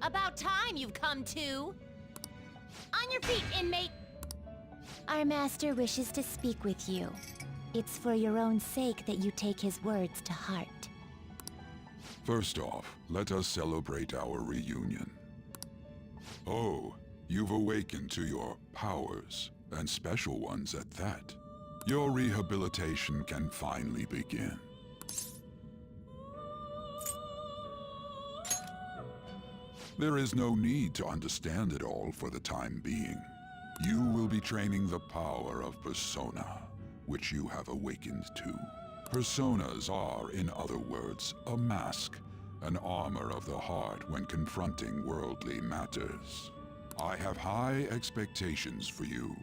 About time you've come to. On your feet, inmate. Our master wishes to speak with you. It's for your own sake that you take his words to heart. First off, let us celebrate our reunion. Oh, you've awakened to your powers, and special ones at that. Your rehabilitation can finally begin. There is no need to understand it all for the time being. You will be training the power of persona, which you have awakened to. Personas are, in other words, a mask, an armor of the heart when confronting worldly matters. I have high expectations for you.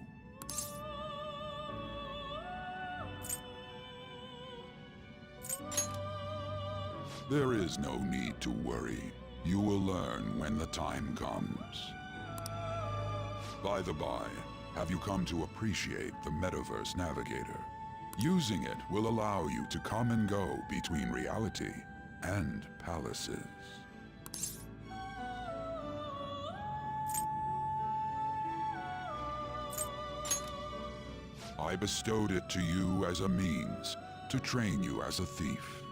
There is no need to worry. You will learn when the time comes. By the by, have you come to appreciate the Metaverse Navigator? Using it will allow you to come and go between reality and palaces. I bestowed it to you as a means to train you as a thief.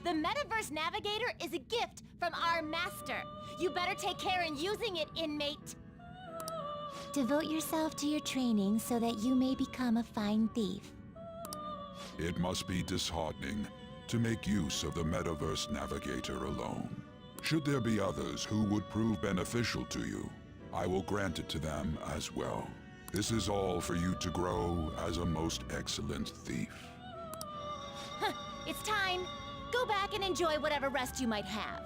The Metaverse Navigator is a gift from our master. You better take care in using it, inmate. Devote yourself to your training so that you may become a fine thief. It must be disheartening to make use of the Metaverse Navigator alone. Should there be others who would prove beneficial to you, I will grant it to them as well. This is all for you to grow as a most excellent thief. It's time. Go back and enjoy whatever rest you might have.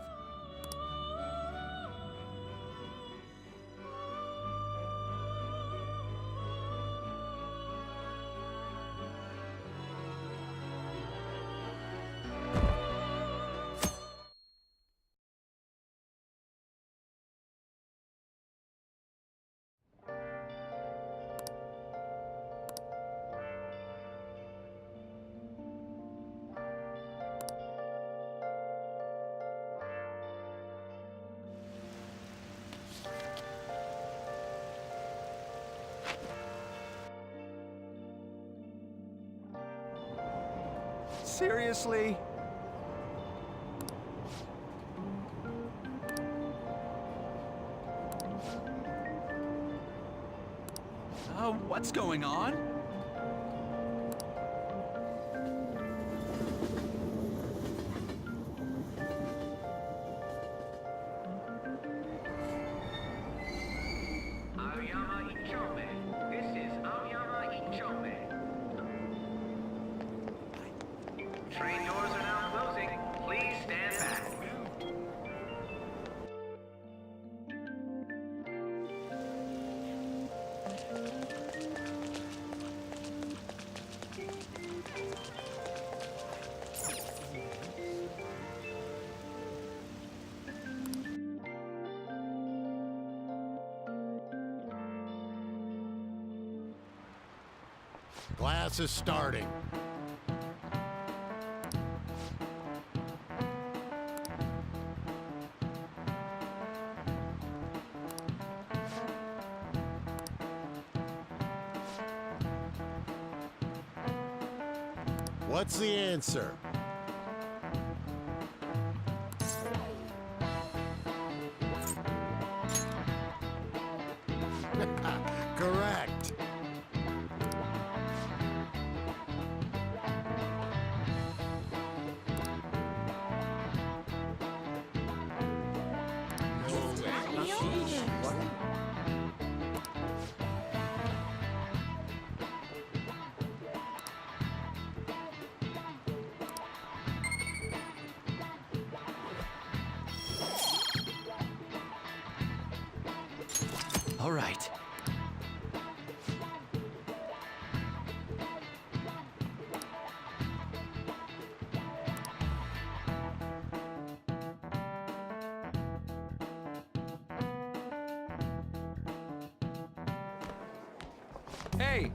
Seriously? What's going on? Train doors are now closing. Please stand back. Class is starting. What's the answer? Correct. All right. Hey!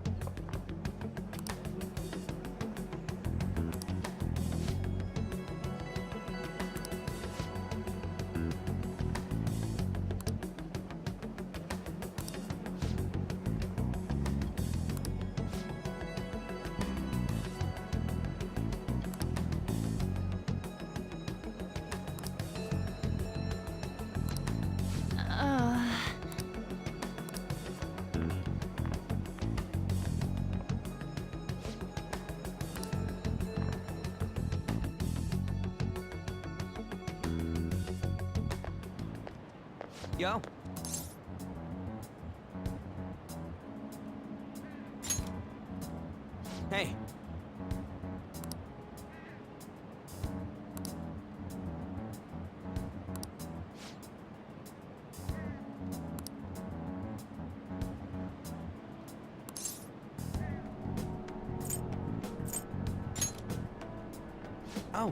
go. Hey. Oh.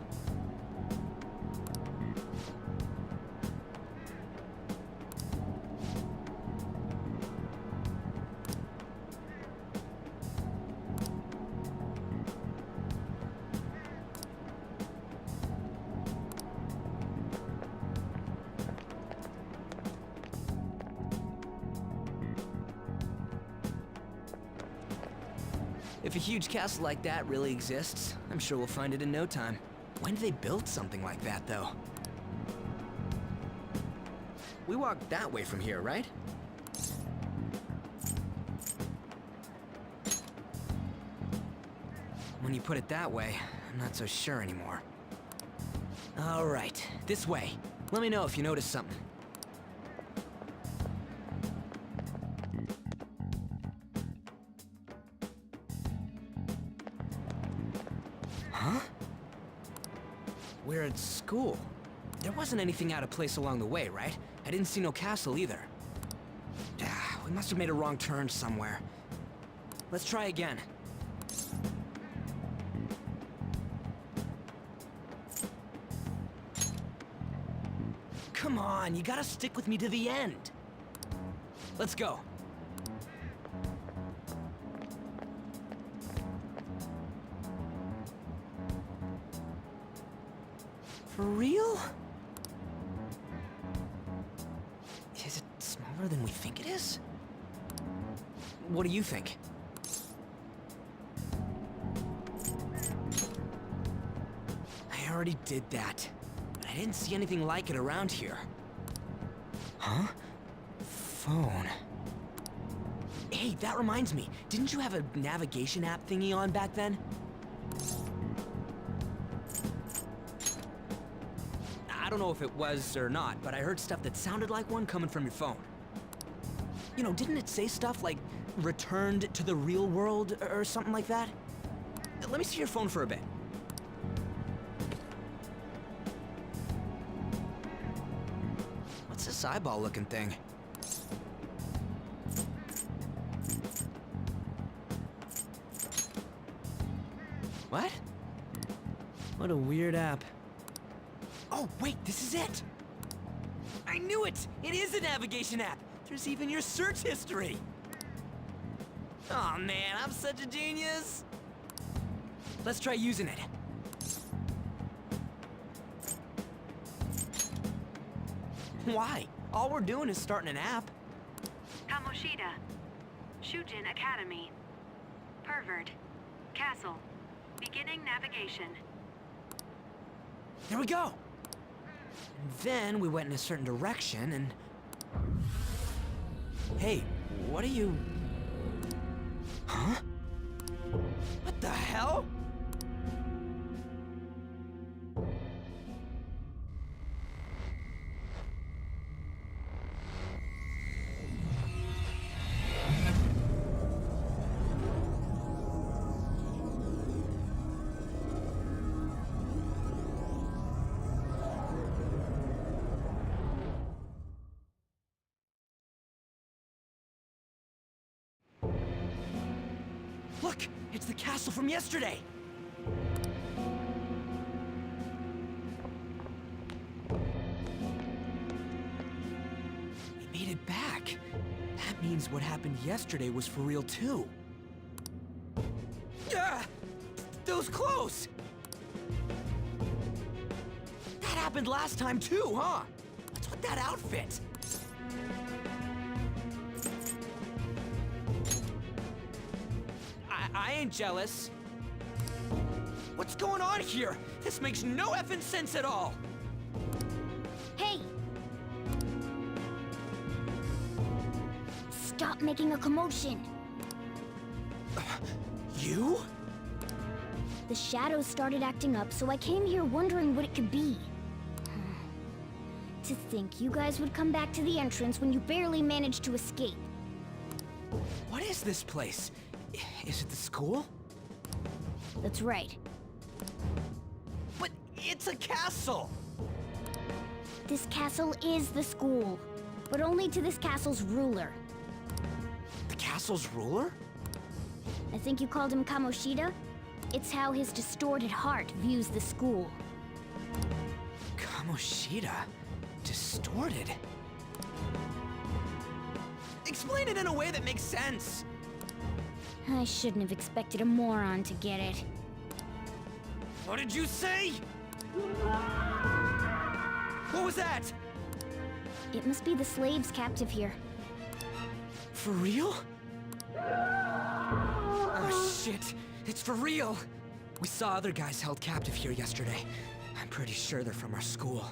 If a huge castle like that really exists, I'm sure we'll find it in no time. When did they build something like that, though? We walked that way from here, right? When you put it that way, I'm not so sure anymore. All right, this way. Let me know if you notice something. Huh? We're at school. There wasn't anything out of place along the way, right? I didn't see no castle either. We must have made a wrong turn somewhere. Let's try again. Come on, you gotta stick with me to the end. Let's go. For real? Is it smaller than we think it is? What do you think? I already did that, but I didn't see anything like it around here. Huh? Phone. Hey, that reminds me. Didn't you have a navigation app thingy on back then? I don't know if it was or not, but I heard stuff that sounded like one coming from your phone. You know, didn't it say stuff like returned to the real world or something like that? Let me see your phone for a bit. What's this eyeball looking thing? What? What a weird app. Oh, wait, this is it! I knew it! It is a navigation app! There's even your search history! Aw, man, I'm such a genius! Let's try using it. Why? All we're doing is starting an app. Kamoshida. Shujin Academy. Pervert. Castle. Beginning navigation. There we go! Then we went in a certain direction and... Hey, what are you... Huh? What the hell? Look! It's the castle from yesterday! We made it back. That means what happened yesterday was for real too. Ah! Those clothes! That happened last time too, huh? What's with that outfit? I ain't jealous. What's going on here? This makes no effing sense at all. Hey! Stop making a commotion. You? The shadows started acting up, so I came here wondering what it could be. To think you guys would come back to the entrance when you barely managed to escape. What is this place? Is it the school? That's right. But it's a castle! This castle is the school, but only to this castle's ruler. The castle's ruler? I think you called him Kamoshida? It's how his distorted heart views the school. Kamoshida? Distorted? Explain it in a way that makes sense! I shouldn't have expected a moron to get it. What did you say? What was that? It must be the slaves captive here. For real? Oh shit, it's for real! We saw other guys held captive here yesterday. I'm pretty sure they're from our school.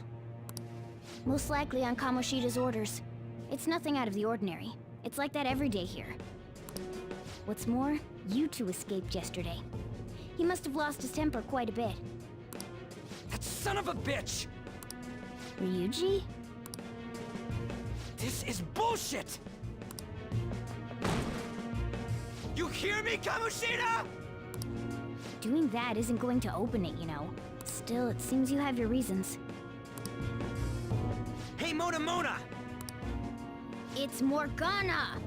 Most likely on Kamoshida's orders. It's nothing out of the ordinary. It's like that every day here. What's more, you two escaped yesterday. He must have lost his temper quite a bit. That son of a bitch! Ryuji? This is bullshit! You hear me, Kamoshida?! Doing that isn't going to open it, you know. Still, it seems you have your reasons. Hey, Mona! It's Morgana!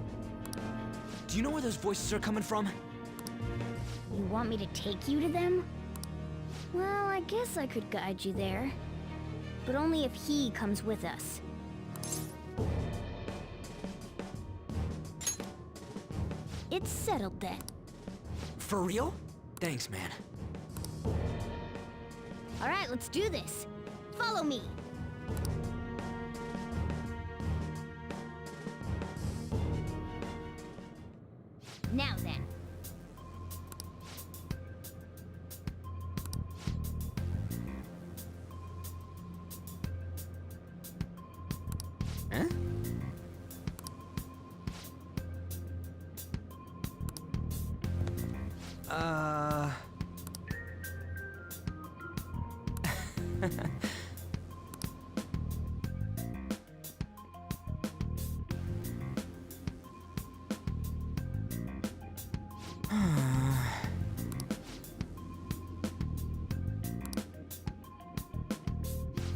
Do you know where those voices are coming from? You want me to take you to them? Well, I guess I could guide you there. But only if he comes with us. It's settled then. For real? Thanks, man. Alright, let's do this. Follow me. Now then. Huh?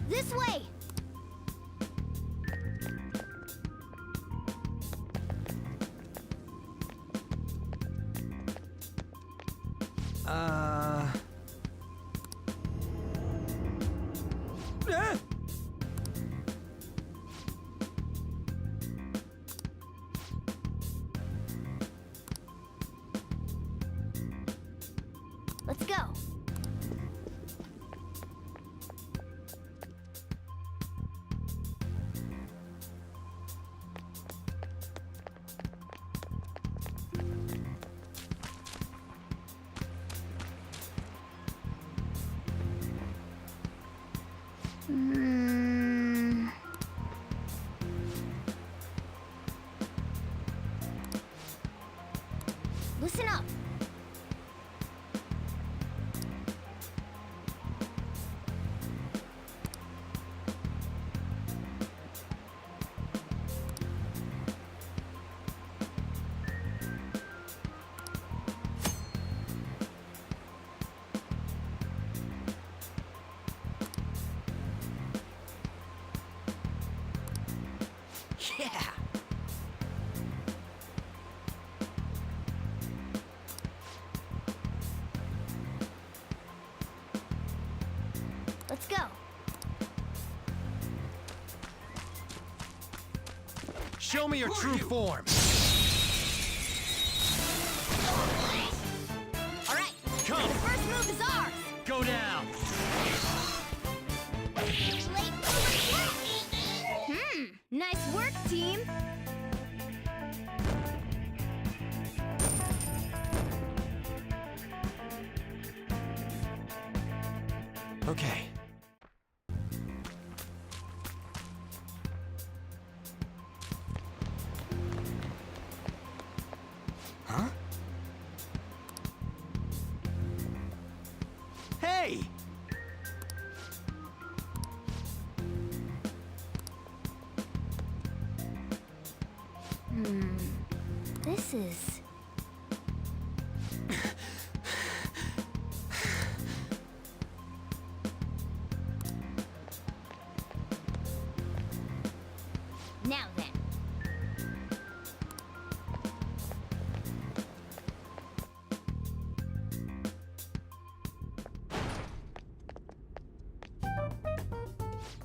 This way! Let's go. Listen up. Yeah! Let's go. Show me your true form. All right. Come. The first move is ours. Go down. Nice work, team. Okay. Huh? Hey! This is... Now then.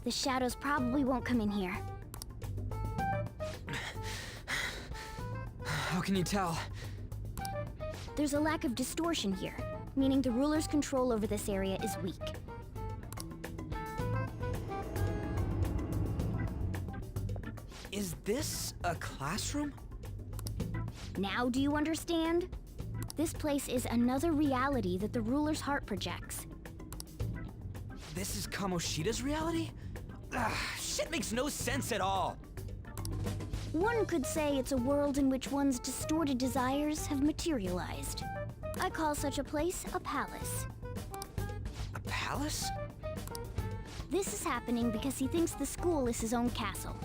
The shadows probably won't come in here. How can you tell? There's a lack of distortion here, meaning the ruler's control over this area is weak. Is this a classroom? Now do you understand? This place is another reality that the ruler's heart projects. This is Kamoshida's reality? Shit makes no sense at all. One could say it's a world in which one's distorted desires have materialized. I call such a place a palace. A palace? This is happening because he thinks the school is his own castle.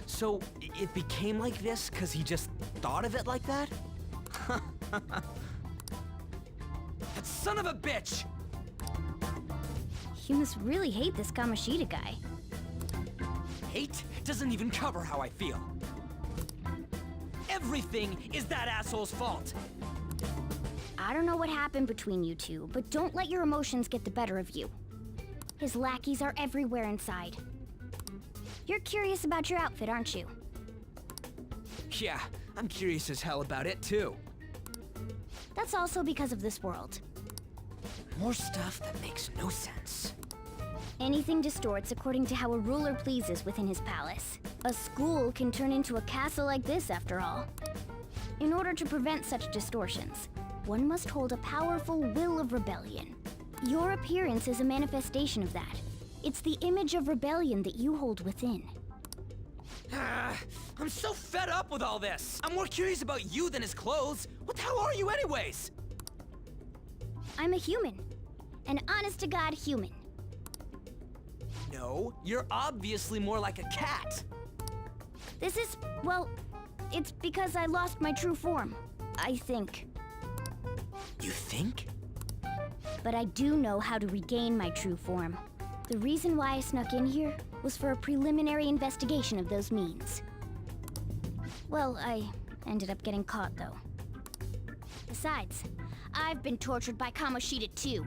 So, it became like this because he just thought of it like that? That son of a bitch! You must really hate this Kamoshida guy. Hate doesn't even cover how I feel. Everything is that asshole's fault! I don't know what happened between you two, but don't let your emotions get the better of you. His lackeys are everywhere inside. You're curious about your outfit, aren't you? Yeah, I'm curious as hell about it too. That's also because of this world. More stuff that makes no sense. Anything distorts according to how a ruler pleases within his palace. A school can turn into a castle like this, after all. In order to prevent such distortions, one must hold a powerful will of rebellion. Your appearance is a manifestation of that. It's the image of rebellion that you hold within. I'm so fed up with all this! I'm more curious about you than his clothes! What the hell are you anyways? I'm a human. An honest-to-God human. No, you're obviously more like a cat. This is, well, it's because I lost my true form, I think. You think? But I do know how to regain my true form. The reason why I snuck in here was for a preliminary investigation of those means. Well, I ended up getting caught, though. Besides, I've been tortured by Kamoshida too.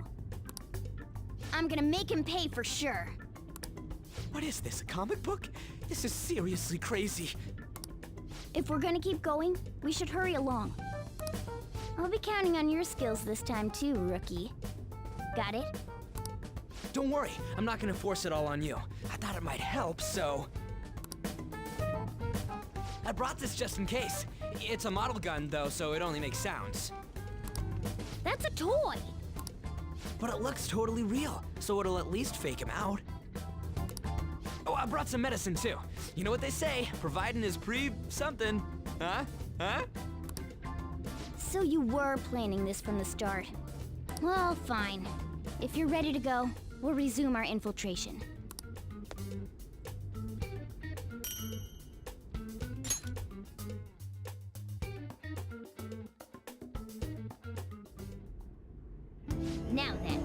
I'm gonna make him pay for sure. What is this, a comic book? This is seriously crazy. If we're gonna keep going, we should hurry along. I'll be counting on your skills this time too, rookie. Got it? Don't worry, I'm not gonna force it all on you. I thought it might help, so... I brought this just in case. It's a model gun, though, so it only makes sounds. That's a toy! But it looks totally real, so it'll at least fake him out. Oh, I brought some medicine, too. You know what they say, providing is something. Huh? Huh? So you were planning this from the start. Well, fine. If you're ready to go, we'll resume our infiltration. Now then.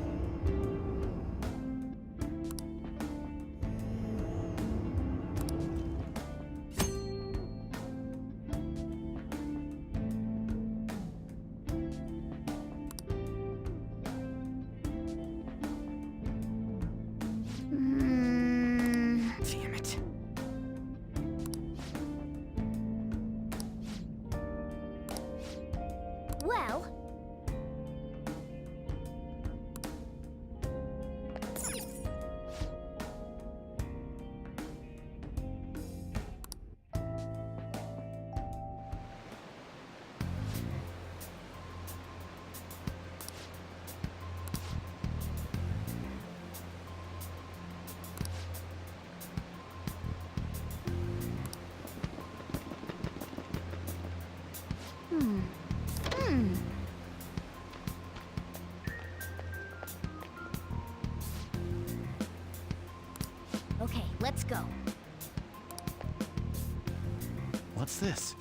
Damn it. Well... What's this?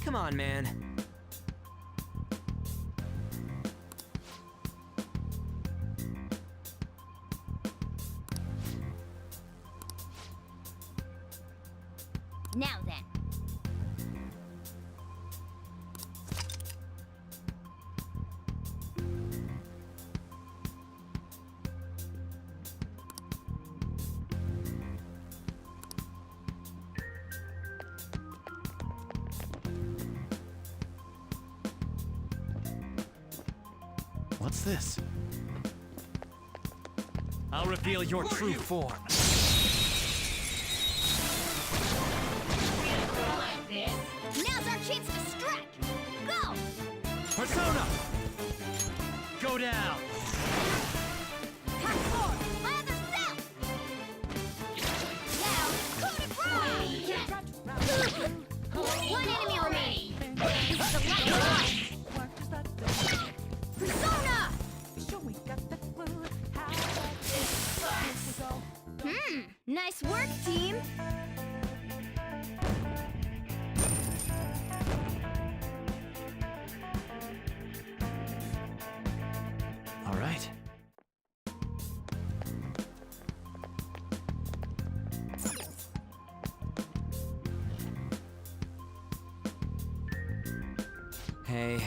Come on, man. Now then. What's this? I'll reveal your true form. Now's our chance to strike! Go! Persona! Go down! Cut forward! Lather south! Now, coup de grace! One enemy remaining! This is the last one! Persona! Nice work, team! All right. Hey.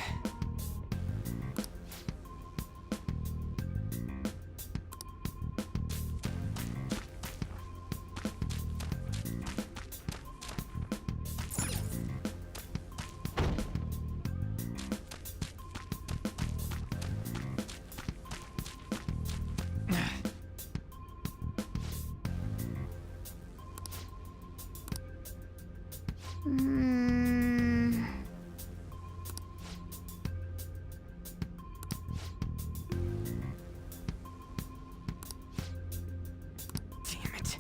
Damn it.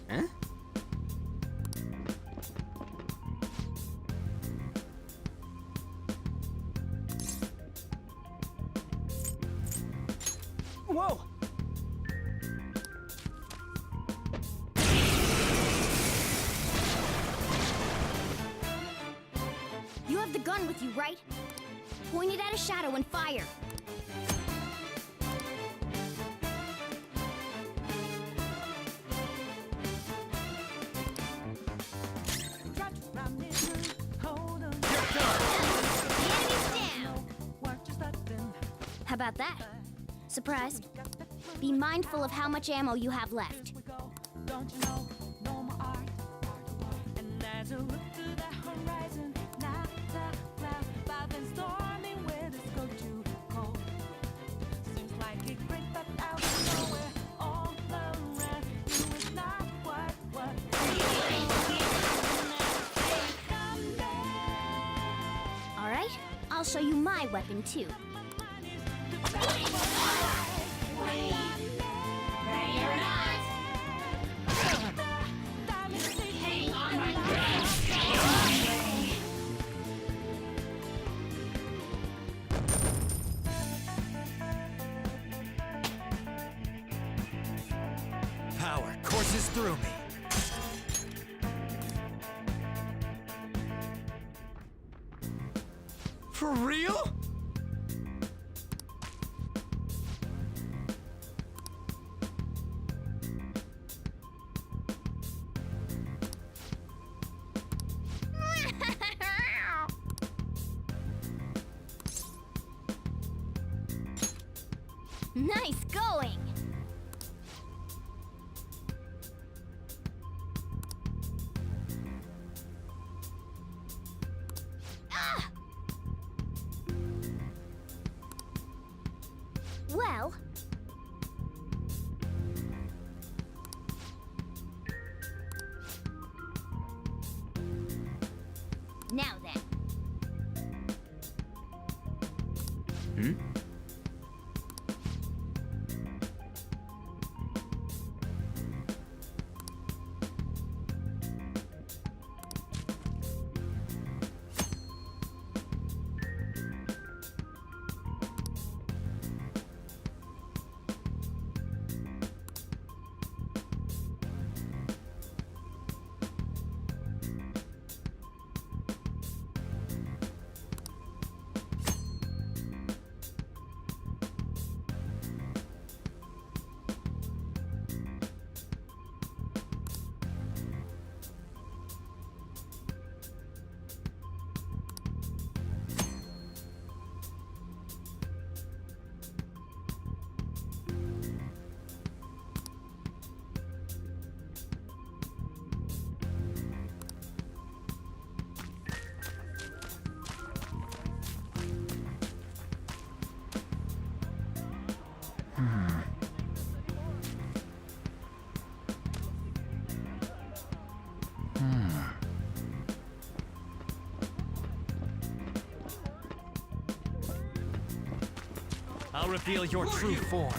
Huh? Whoa! You have the gun with you, right? Point it at a shadow and fire. How about that? Surprised? Be mindful of how much ammo you have left. All right, I'll show you my weapon too. Power courses through me. For real? Nice going! Ah! Well... Now then. I'll reveal your true form.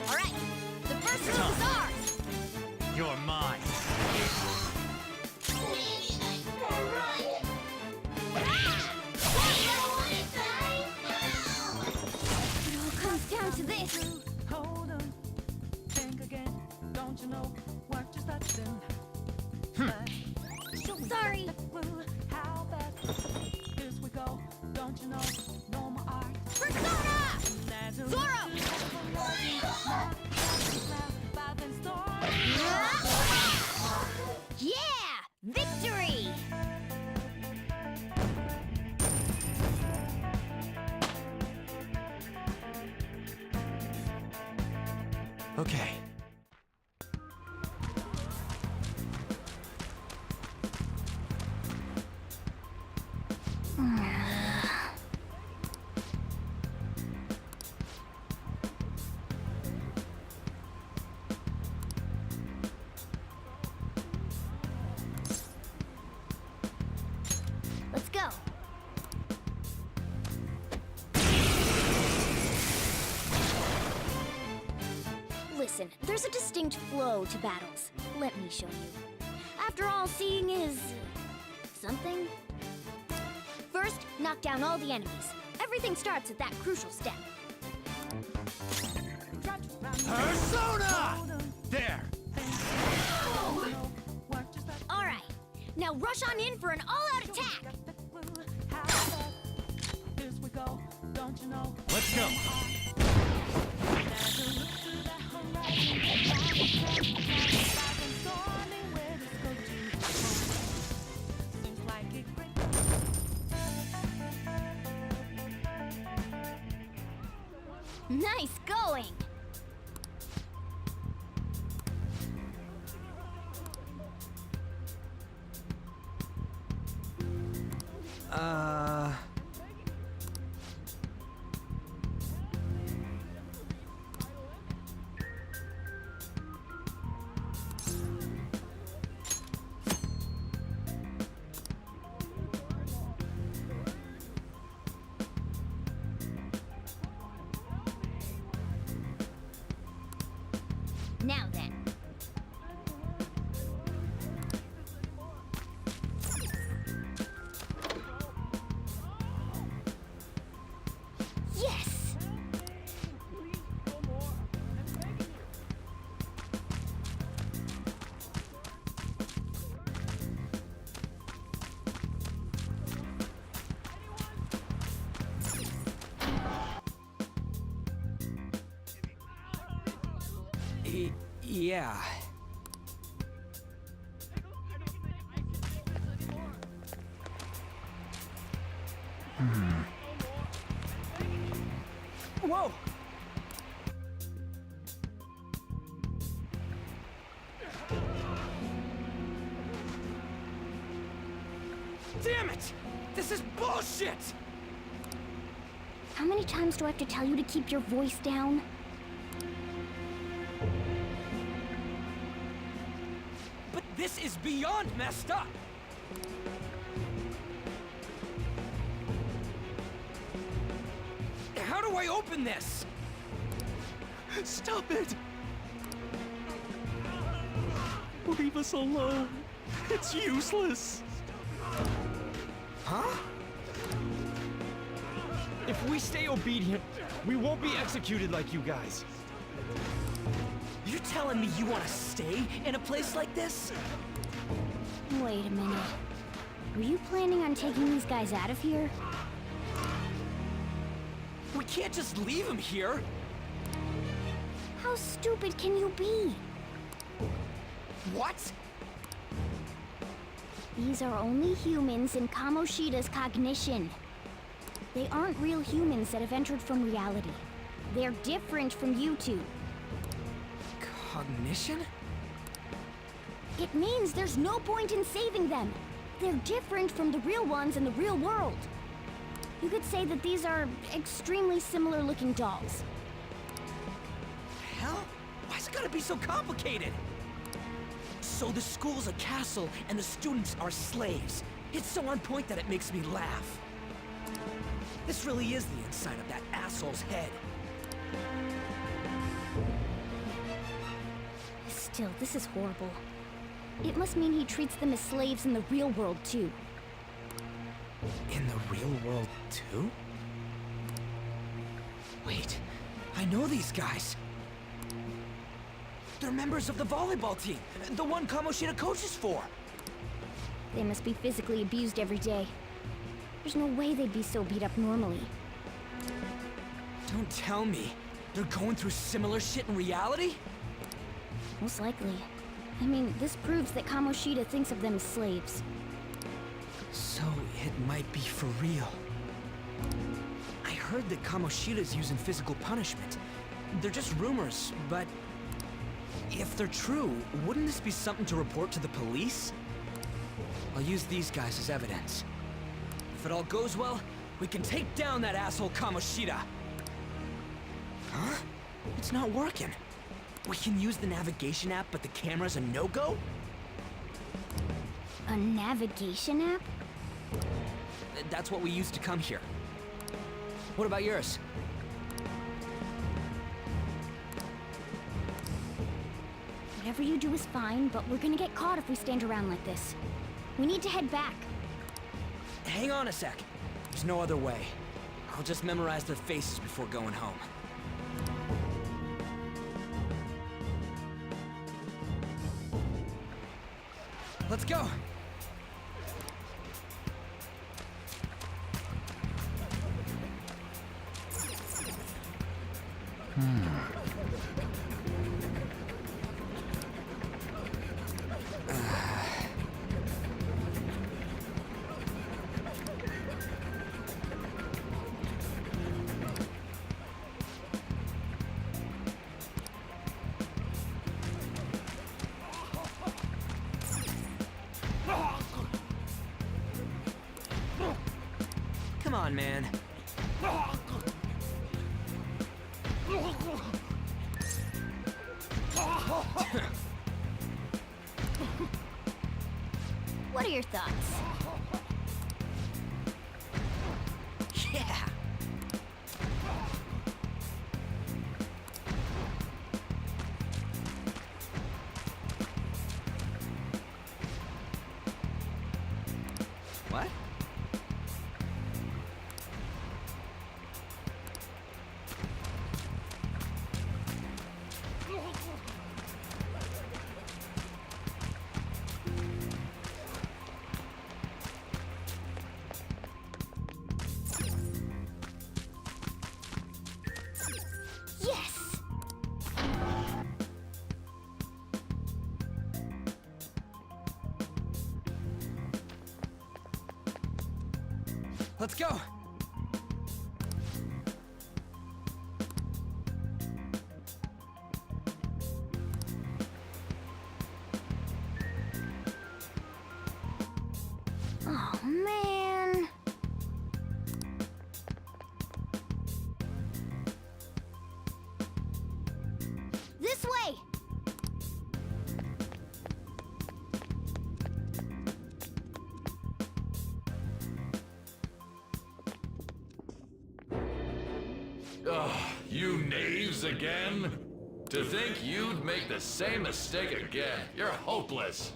All right, the first move is ours. You're mine. It all comes down to this. Hold on, think again. Don't you know what you're starting? Sorry. How bad? Here we go. Don't you know? No more art. Persona! Zoro! Yeah! Victory! Okay. Let's go. Listen, there's a distinct flow to battles. Let me show you. After all, seeing is... something. First, knock down all the enemies. Everything starts at that crucial step. Persona! There! All right, now rush on in for an all-out attack. Let's go. Nice going. Now then. Yes! Yeah. Whoa! Damn it! This is bullshit! How many times do I have to tell you to keep your voice down? But this is beyond messed up! How do I open this? Stop it! Leave us alone. It's useless. Huh? If we stay obedient, we won't be executed like you guys. You're telling me you want to stay in a place like this? Wait a minute. Were you planning on taking these guys out of here? We can't just leave him here. How stupid can you be? What? These are only humans in Kamoshida's cognition. They aren't real humans that have entered from reality. They're different from you two. Cognition? It means there's no point in saving them. They're different from the real ones in the real world. You could say that these are extremely similar looking dolls. Hell? Why's it gotta be so complicated? So the school's a castle and the students are slaves. It's so on point that it makes me laugh. This really is the inside of that asshole's head. Still, this is horrible. It must mean he treats them as slaves in the real world, too. In the real world, too? Wait, I know these guys. They're members of the volleyball team, the one Kamoshida coaches for. They must be physically abused every day. There's no way they'd be so beat up normally. Don't tell me. They're going through similar shit in reality? Most likely. I mean, this proves that Kamoshida thinks of them as slaves. So it might be for real. I heard that Kamoshida's using physical punishment. They're just rumors, but if they're true, wouldn't this be something to report to the police? I'll use these guys as evidence. If it all goes well, we can take down that asshole Kamoshida. Huh? It's not working. We can use the navigation app, but the camera's a no-go? A navigation app? That's what we used to come here. What about yours? Whatever you do is fine, but we're gonna get caught if we stand around like this. We need to head back. Hang on a sec. There's no other way. I'll just memorize their faces before going home. Let's go! Come on, man. What are your thoughts? Yeah! What? Yes! Let's go! Oh, man. Ugh, you knaves again? To think you'd make the same mistake again. You're hopeless.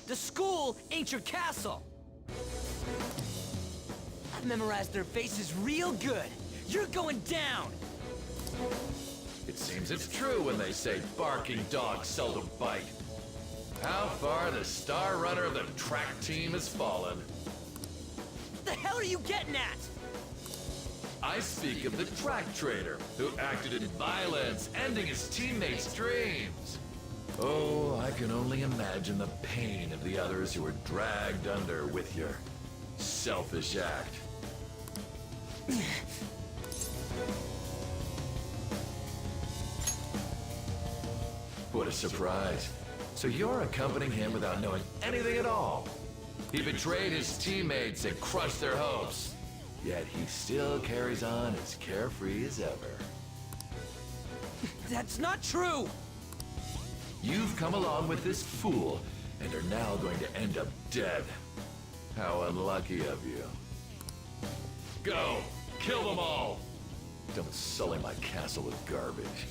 The school ain't your castle. I've memorized their faces real good. You're going down. It seems it's true when they say barking dogs seldom bite. How far the star runner of the track team has fallen. What the hell are you getting at? I speak of the track trader, who acted in violence, ending his teammates' dreams. Oh, I can only imagine the pain of the others who were dragged under with your selfish act. What a surprise. So you're accompanying him without knowing anything at all. He betrayed his teammates and crushed their hopes. Yet he still carries on as carefree as ever. That's not true! You've come along with this fool, and are now going to end up dead. How unlucky of you. Go! Kill them all! Don't sully my castle with garbage.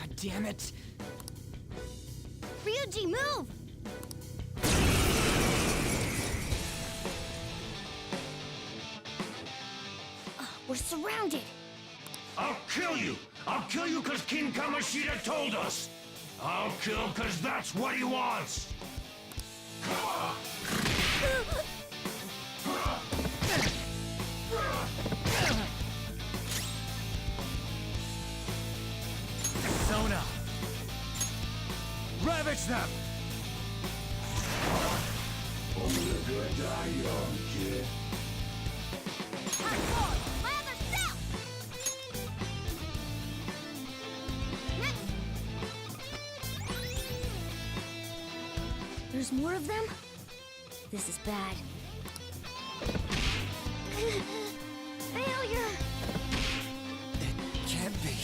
God damn it! Ryuji, move! We're surrounded. I'll kill you! I'll kill you because King Kamoshida told us! I'll kill because that's what he wants! Persona! Ravage them! Only the good die young, kid. There's more of them? This is bad. Failure! It can't be.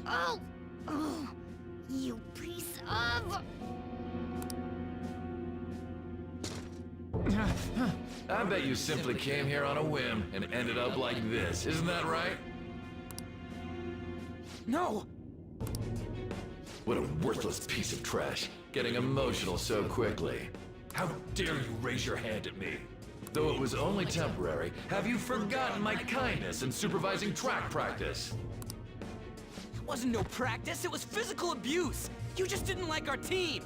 Oh! Oh! You piece of... I bet you simply came here on a whim and ended up like this, isn't that right? No! What a worthless piece of trash, getting emotional so quickly. How dare you raise your hand at me? Though it was only temporary, have you forgotten my kindness in supervising track practice? It wasn't no practice, it was physical abuse! You just didn't like our team!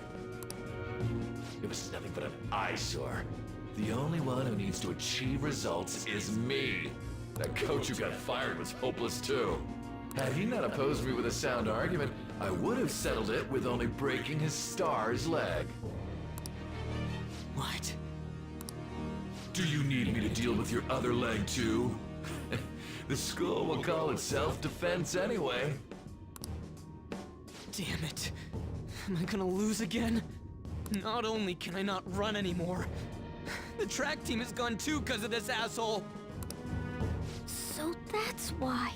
It was nothing but an eyesore. The only one who needs to achieve results is me. That coach who got fired was hopeless too. Had he not opposed me with a sound argument, I would have settled it with only breaking his star's leg. What? Do you need me to deal with your other leg too? The school will call it self-defense anyway. Damn it. Am I gonna lose again? Not only can I not run anymore, the track team is gone too because of this asshole. So that's why.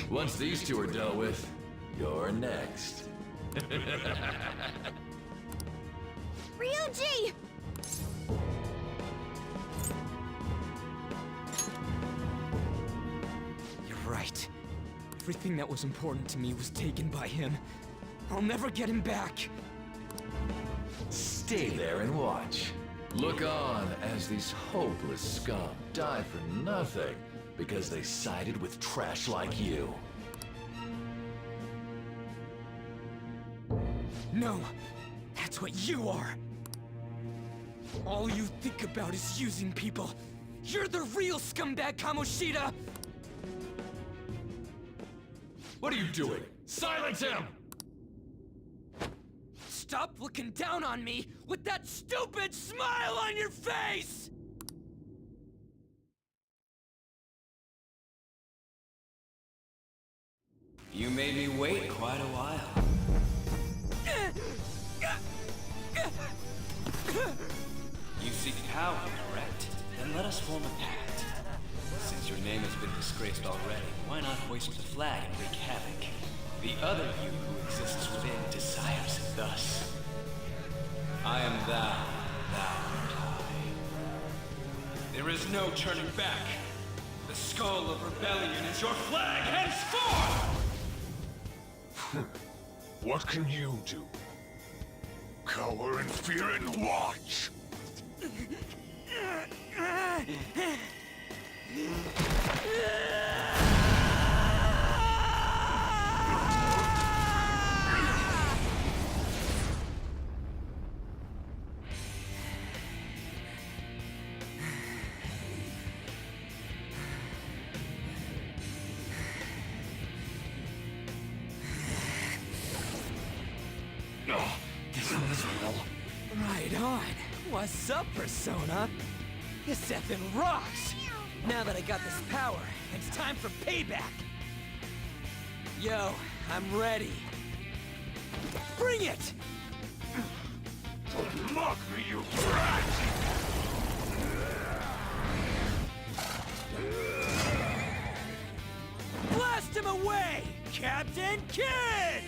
Once these two are dealt with, you're next. Ryuji! You're right. Everything that was important to me was taken by him. I'll never get him back. Stay there and watch. Look on as these hopeless scum die for nothing because they sided with trash like you. No, that's what you are. All you think about is using people. You're the real scumbag, Kamoshida! What are you doing? Silence him! Stop looking down on me with that stupid smile on your face! You made me wait quite a while. You seek power, correct? Then let us form a pact. your name has been disgraced already, why not hoist the flag and wreak havoc? The other you who exists within desires it thus. I am thou, thou art I. There is no turning back. The skull of rebellion is your flag henceforth! What can you do? Cower in fear and watch! This was real. Right on. What's up, Persona? This effing rocks! Now that I got this power, it's time for payback! Yo, I'm ready. Bring it! Don't mock me, you brat! Blast him away, Captain Kidd!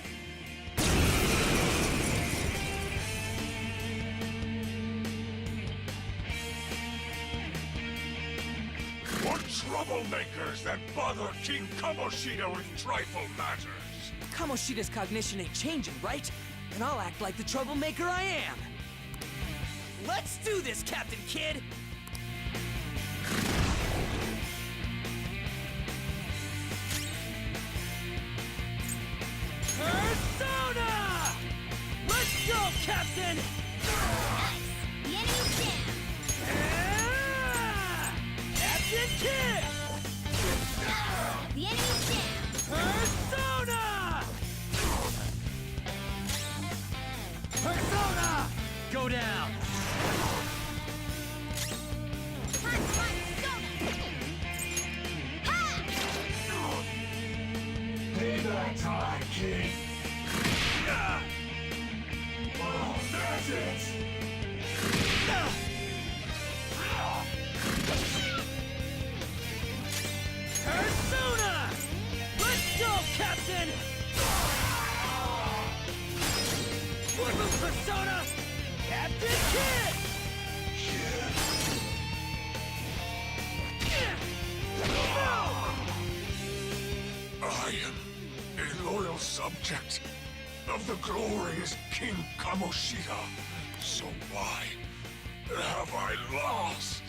What troublemakers that bother King Kamoshida with trifle matters? Kamoshida's cognition ain't changing, right? And I'll act like the troublemaker I am. Let's do this, Captain Kidd! Persona! Let's go, Captain! The enemy's down! Captain Kidd! The enemy's down! Persona! Persona! Go down! Payback time, King! Oh, that's it! Persona! Let's go, Captain! Woohoo, Persona! Captain Kidd! I am a loyal subject of the glorious King Kamoshida. So why have I lost?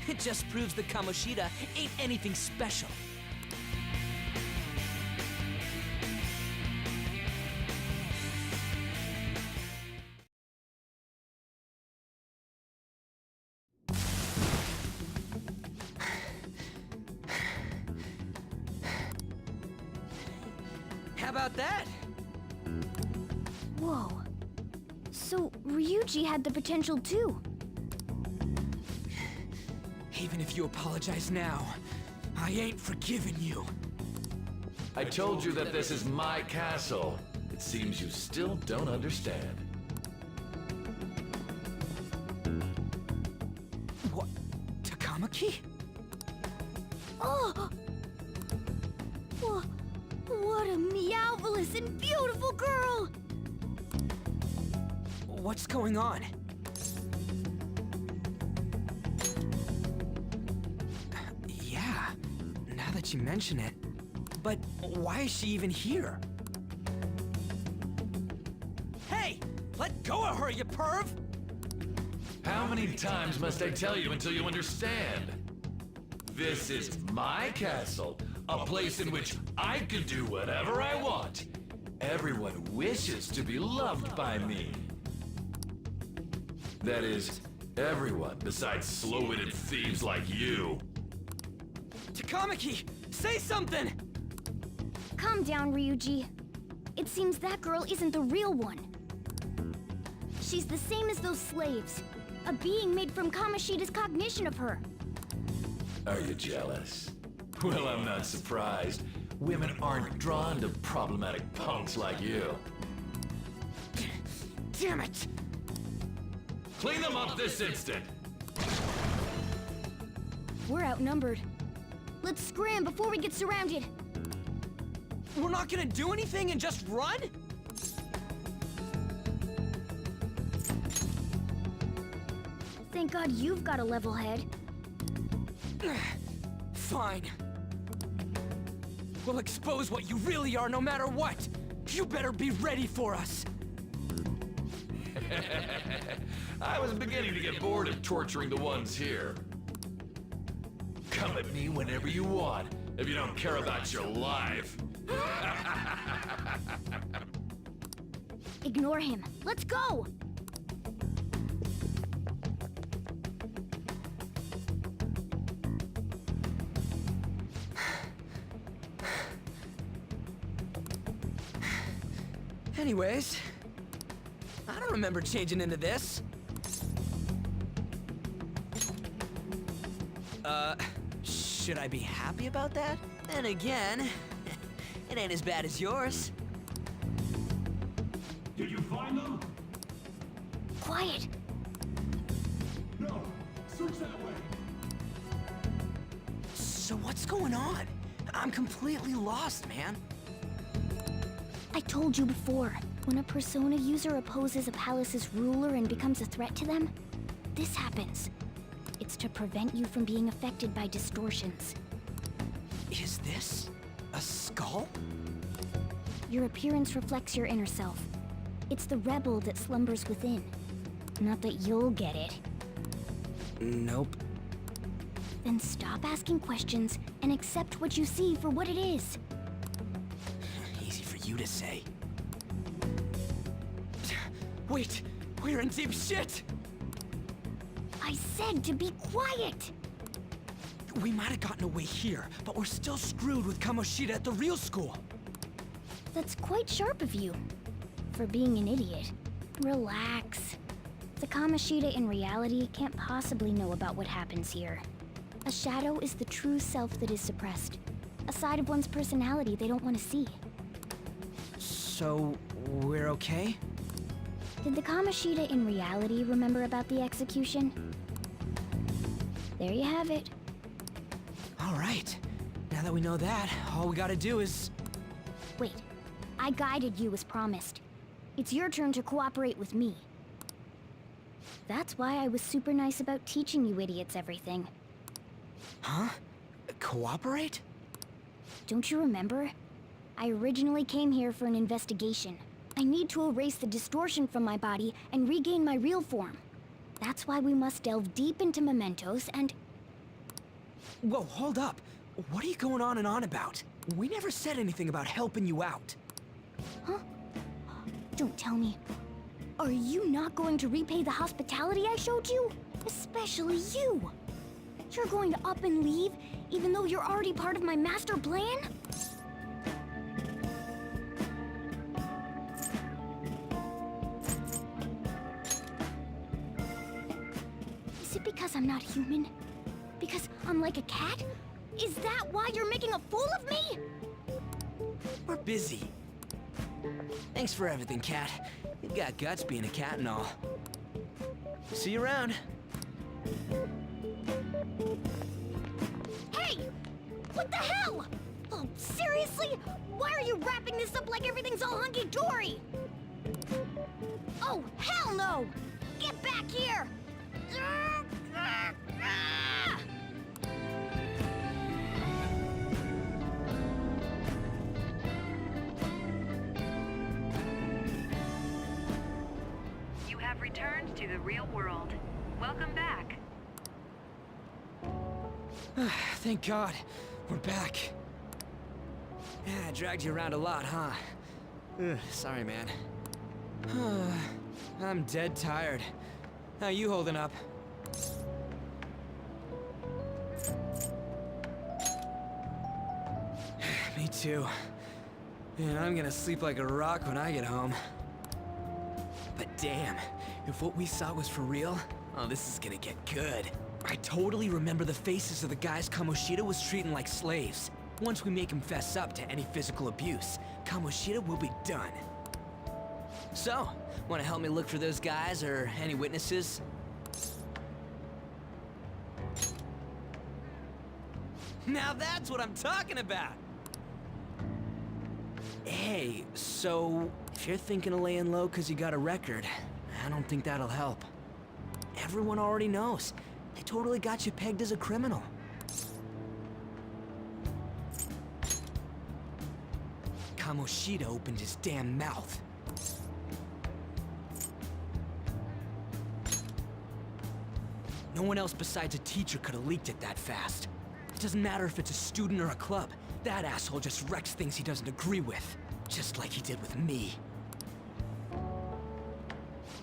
It just proves that Kamoshida ain't anything special. How about that? Whoa. So, Ryuji had the potential too. Even if you apologize now, I ain't forgiving you. I told you that this is my castle. It seems you still don't understand. What? Takamaki? Oh! What a meowvelous and beautiful girl! What's going on? Yeah, now that you mention it. But why is she even here? Hey! Let go of her, you perv! How many times must I tell you until you understand? This is my castle, a place in which I can do whatever I want. Everyone wishes to be loved by me. That is, everyone besides slow-witted thieves like you. Takamaki, say something! Calm down, Ryuji. It seems that girl isn't the real one. She's the same as those slaves. A being made from Kamoshida's cognition of her. Are you jealous? Well, I'm not surprised. Women aren't drawn to problematic punks like you. Damn it! Clean them up this instant! We're outnumbered. Let's scram before we get surrounded. We're not gonna do anything and just run? Thank God you've got a level head. Fine. We'll expose what you really are no matter what. You better be ready for us. I was beginning to get bored of torturing the ones here. Come at me whenever you want, if you don't care about your life. Ignore him. Let's go! Anyways, I don't remember changing into this. Should I be happy about that? Then again, it ain't as bad as yours. Did you find them? Quiet! No. Search that way. So what's going on? I'm completely lost, man. I told you before, when a Persona user opposes a palace's ruler and becomes a threat to them, this happens. It's to prevent you from being affected by distortions. Is this a skull? Your appearance reflects your inner self. It's the rebel that slumbers within. Not that you'll get it. Nope. Then stop asking questions and accept what you see for what it is. Easy for you to say. Wait, we're in deep shit! I said to be quiet! We might have gotten away here, but we're still screwed with Kamoshida at the real school. That's quite sharp of you. For being an idiot. Relax. The Kamoshida in reality can't possibly know about what happens here. A shadow is the true self that is suppressed. A side of one's personality they don't want to see. So, we're okay? Did the Kamoshida in reality remember about the execution? There you have it. All right. Now that we know that, all we gotta do is... Wait. I guided you as promised. It's your turn to cooperate with me. That's why I was super nice about teaching you idiots everything. Huh? Cooperate? Don't you remember? I originally came here for an investigation. I need to erase the distortion from my body and regain my real form. That's why we must delve deep into mementos and... Whoa, hold up. What are you going on and on about? We never said anything about helping you out. Huh? Don't tell me. Are you not going to repay the hospitality I showed you? Especially you! You're going to up and leave, even though you're already part of my master plan? Is it because I'm not human? Because I'm like a cat? Is that why you're making a fool of me? We're busy. Thanks for everything, Cat. You've got guts being a cat and all. See you around. Hey! What the hell? Oh, seriously? Why are you wrapping this up like everything's all hunky-dory? Oh, hell no! Get back here! You have returned to the real world. Welcome back. Thank God. We're back. Yeah, I dragged you around a lot, huh? Ugh, sorry, man. I'm dead tired. How you holding up? Me too. And I'm gonna sleep like a rock when I get home. But damn, if what we saw was for real, oh, this is gonna get good. I totally remember the faces of the guys Kamoshida was treating like slaves. Once we make him fess up to any physical abuse, Kamoshida will be done. So, wanna help me look for those guys or any witnesses? Now that's what I'm talking about! Hey, so if you're thinking of laying low because you got a record, I don't think that'll help. Everyone already knows. They totally got you pegged as a criminal. Kamoshida opened his damn mouth. No one else besides a teacher could have leaked it that fast. It doesn't matter if it's a student or a club. That asshole just wrecks things he doesn't agree with. Just like he did with me.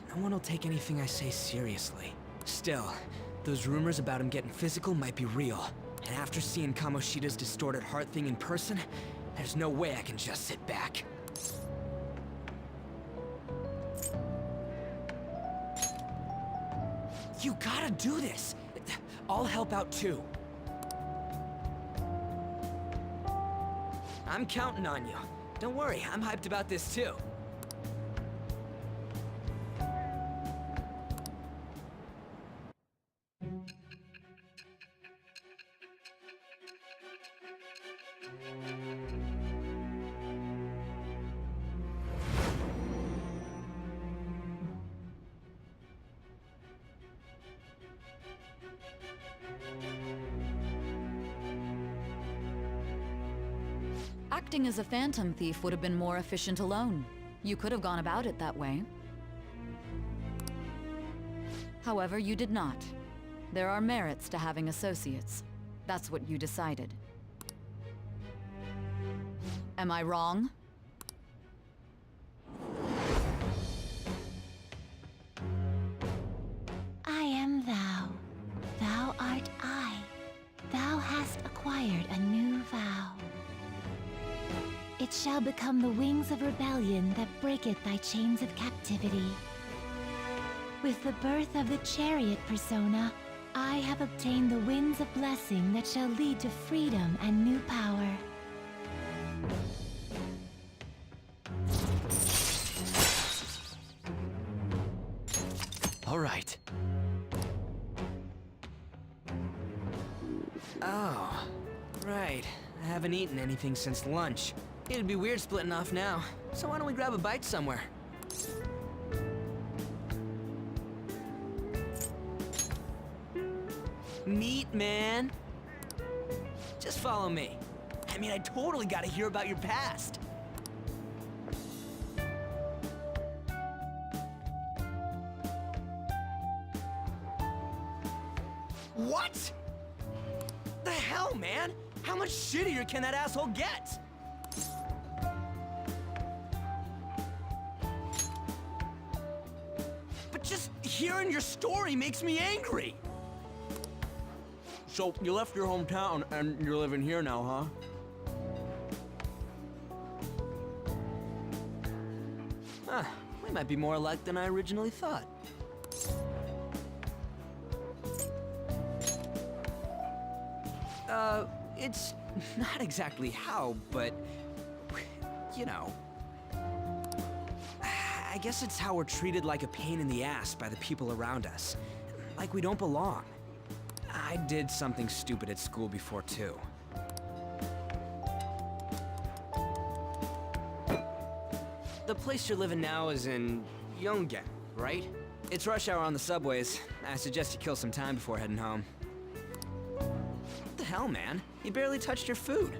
No one will take anything I say seriously. Still, those rumors about him getting physical might be real. And after seeing Kamoshida's distorted heart thing in person, there's no way I can just sit back. You gotta do this! I'll help out too. I'm counting on you. Don't worry, I'm hyped about this too. Acting as a phantom thief would have been more efficient alone. You could have gone about it that way. However, you did not. There are merits to having associates. That's what you decided. Am I wrong? I am thou. Thou art I. Thou hast acquired a new vow. It shall become the wings of rebellion that breaketh thy chains of captivity. With the birth of the chariot persona, I have obtained the winds of blessing that shall lead to freedom and new power. All right. Oh, right. I haven't eaten anything since lunch. It'd be weird splitting off now, so why don't we grab a bite somewhere? Meat, man. Just follow me. I mean, I totally gotta hear about your past. What? The hell, man? How much shittier can that asshole get? But just hearing your story makes me angry. So, you left your hometown and you're living here now, huh? Huh, we might be more alike than I originally thought. It's not exactly how, but, you know. I guess it's how we're treated like a pain in the ass by the people around us. Like we don't belong. I did something stupid at school before, too. The place you're living now is in Yongen, right? It's rush hour on the subways. I suggest you kill some time before heading home. What the hell, man? You barely touched your food.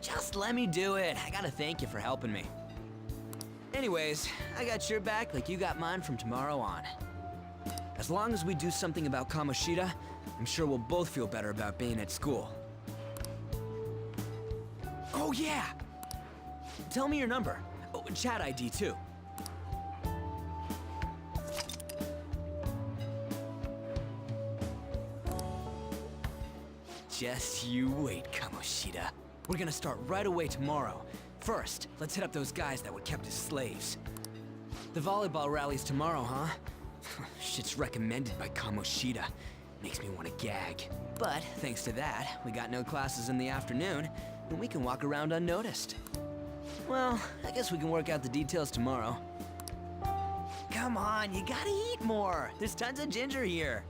Just let me do it. I gotta thank you for helping me. Anyways, I got your back like you got mine from tomorrow on. As long as we do something about Kamoshida, I'm sure we'll both feel better about being at school. Oh yeah! Tell me your number. Oh, chat ID too. Just you wait, Kamoshida. We're gonna start right away tomorrow. First, let's hit up those guys that were kept as slaves. The volleyball rally's tomorrow, huh? Shit's recommended by Kamoshida. Makes me want to gag. But, thanks to that, we got no classes in the afternoon, and we can walk around unnoticed. Well, I guess we can work out the details tomorrow. Come on, you gotta eat more. There's tons of ginger here.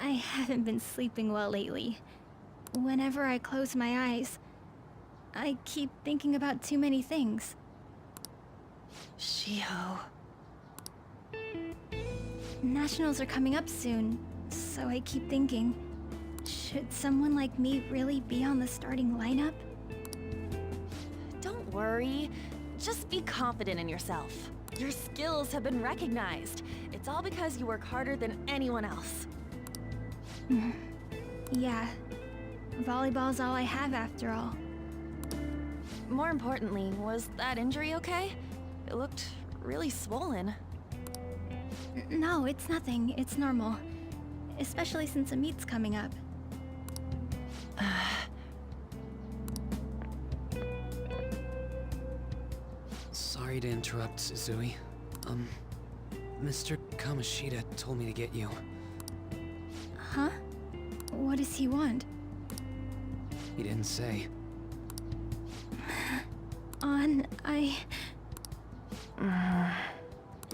I haven't been sleeping well lately. Whenever I close my eyes, I keep thinking about too many things. Shiho. Nationals are coming up soon, so I keep thinking, should someone like me really be on the starting lineup? Don't worry. Just be confident in yourself. Your skills have been recognized. It's all because you work harder than anyone else. Yeah. Volleyball's all I have after all. More importantly, was that injury okay? It looked really swollen. No, it's nothing. It's normal. Especially since a meet's coming up. Sorry to interrupt, Suzui. Mr. Kamoshida told me to get you. Huh? What does he want? He didn't say.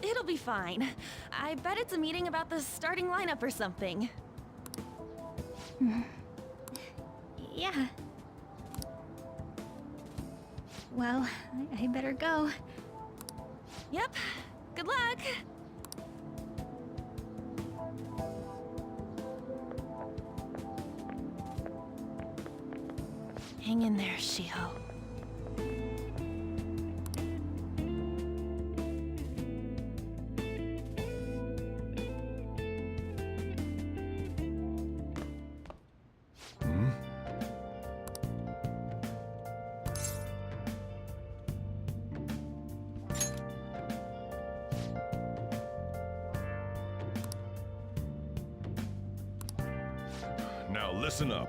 It'll be fine. I bet it's a meeting about the starting lineup or something. Yeah. Well, I better go. Yep. Good luck! Hang in there, Shiho. Now listen up.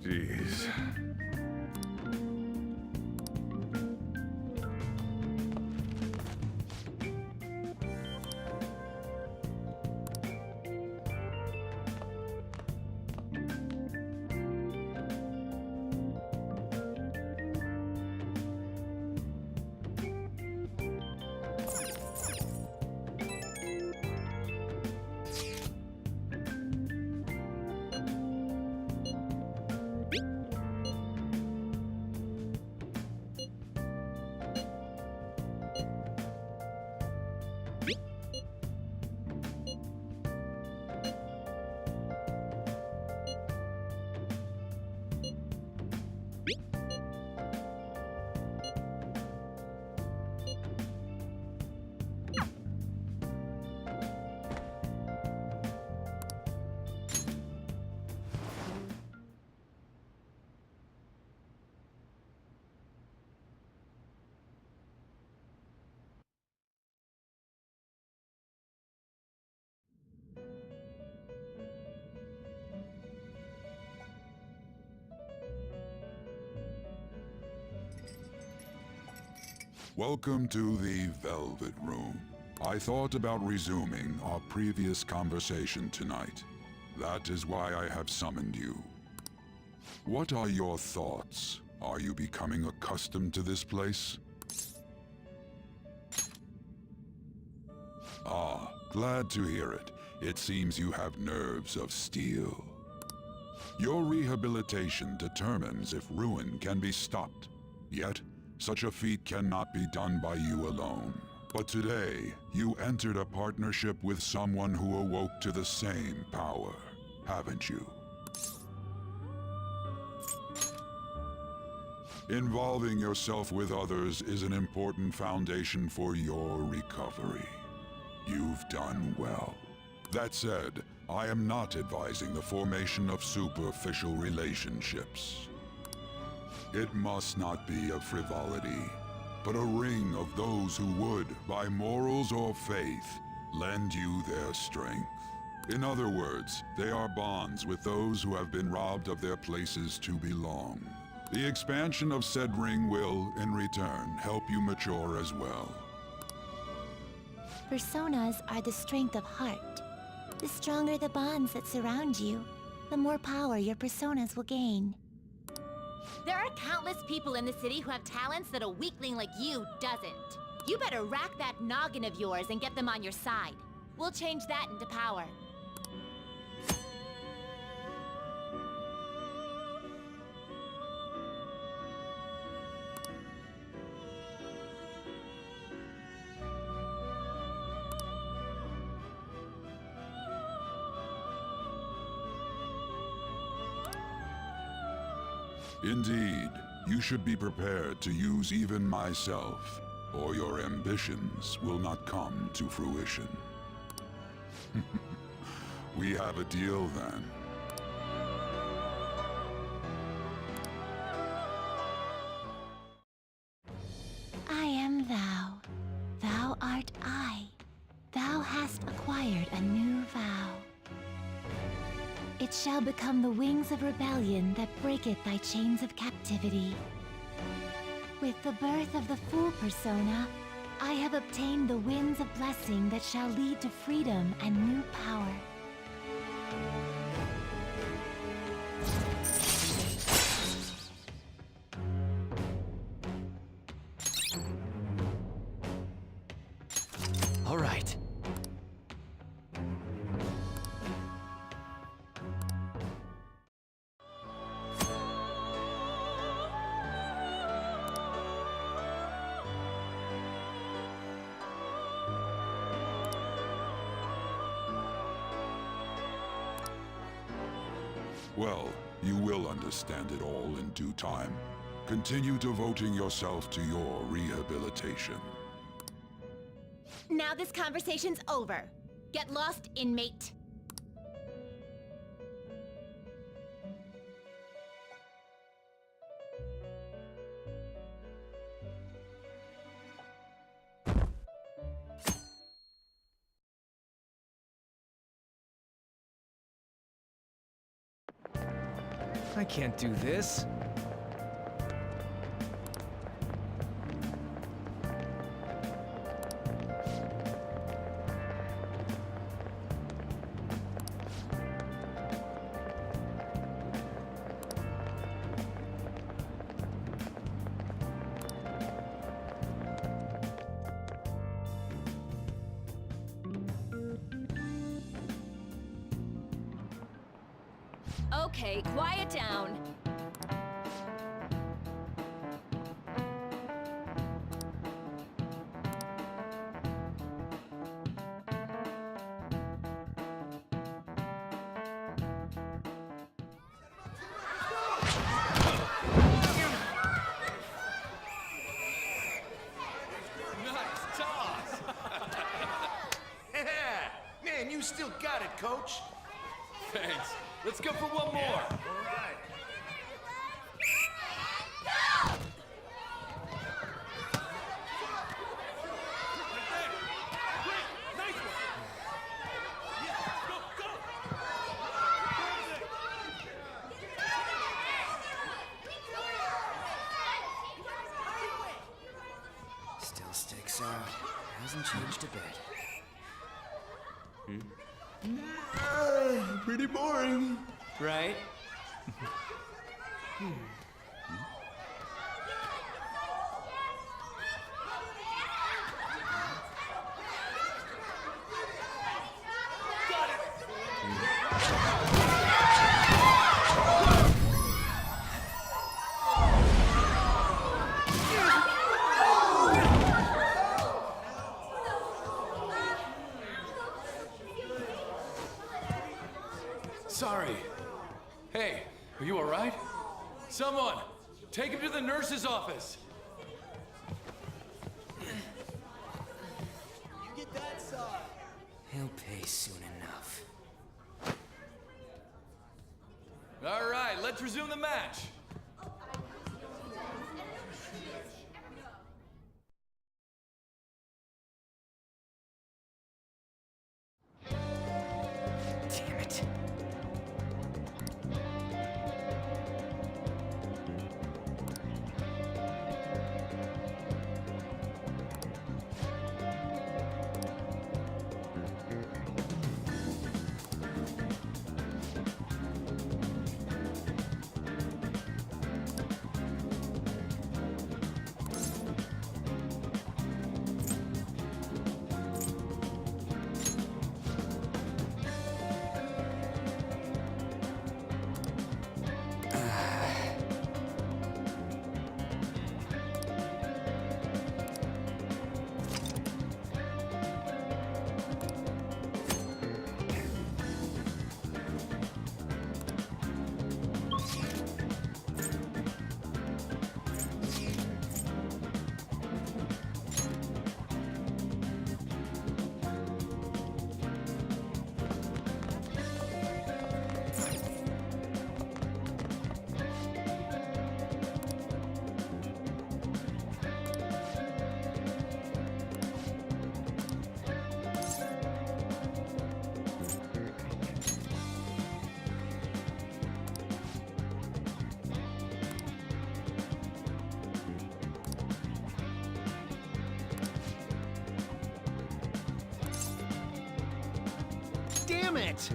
Jeez. Welcome to the Velvet Room. I thought about resuming our previous conversation tonight. That is why I have summoned you. What are your thoughts? Are you becoming accustomed to this place? Ah, glad to hear it. It seems you have nerves of steel. Your rehabilitation determines if ruin can be stopped. Yet, such a feat cannot be done by you alone. But today, you entered a partnership with someone who awoke to the same power, haven't you? Involving yourself with others is an important foundation for your recovery. You've done well. That said, I am not advising the formation of superficial relationships. It must not be a frivolity, but a ring of those who would, by morals or faith, lend you their strength. In other words, they are bonds with those who have been robbed of their places to belong. The expansion of said ring will, in return, help you mature as well. Personas are the strength of heart. The stronger the bonds that surround you, the more power your personas will gain. There are countless people in the city who have talents that a weakling like you doesn't. You better rack that noggin of yours and get them on your side. We'll change that into power. Indeed, you should be prepared to use even myself, or your ambitions will not come to fruition. We have a deal then. I am thou. Thou art I. Thou hast acquired a new vow. It shall become the wings of rebellion that breaketh thy chains of captivity. With the birth of the Fool persona, I have obtained the winds of blessing that shall lead to freedom and new power. All right. Well, you will understand it all in due time. Continue devoting yourself to your rehabilitation. Now this conversation's over. Get lost, inmate. I can't do this. Okay, quiet down. Nice toss! Man, you still got it, coach. Thanks. Let's go for one more. All right. Still sticks out. Hasn't changed a bit. Pretty boring. Right? Sorry. Hey, are you all right? Someone! Take him to the nurse's office. He'll pay soon enough. All right, let's resume the match. Damn it. Damn it!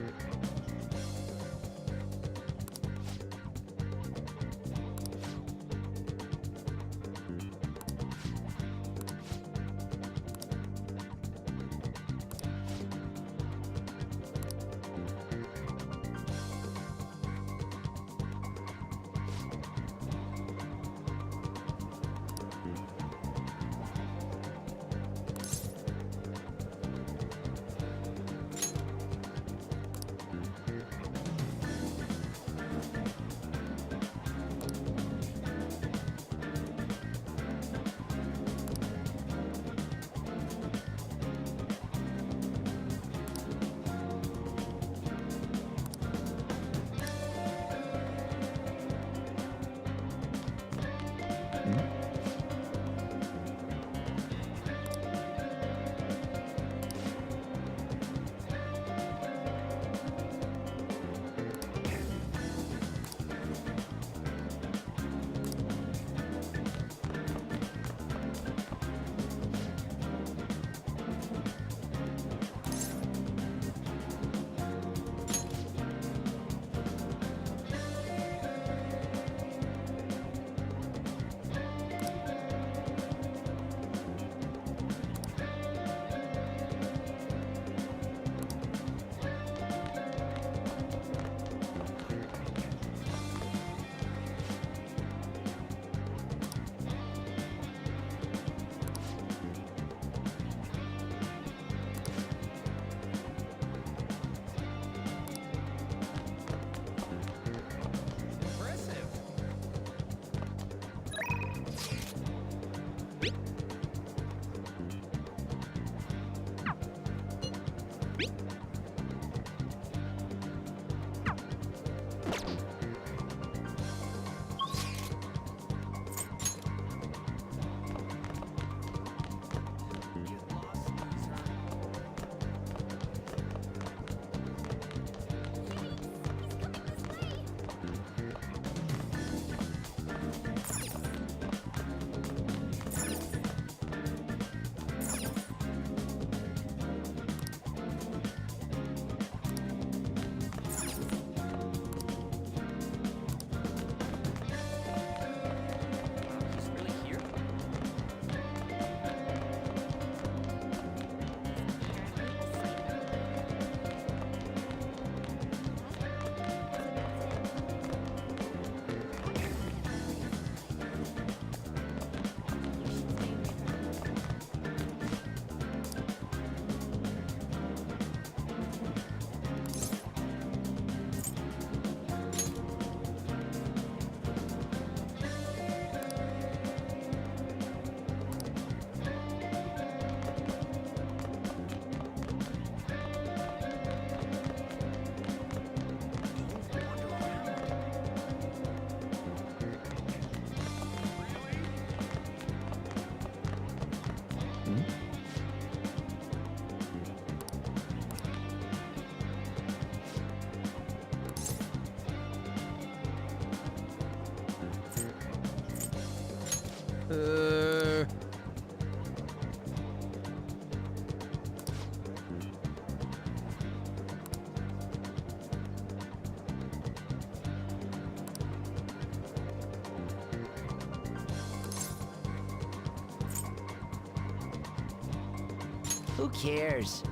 Who cares?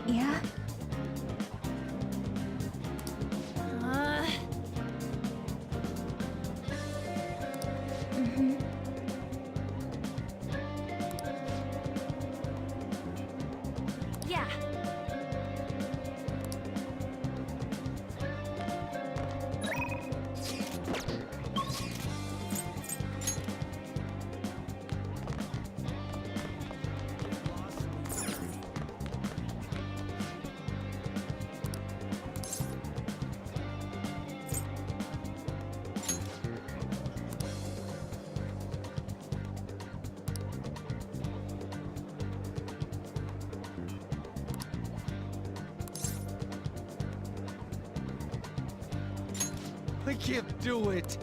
Yeah? Yeah. I can't do it.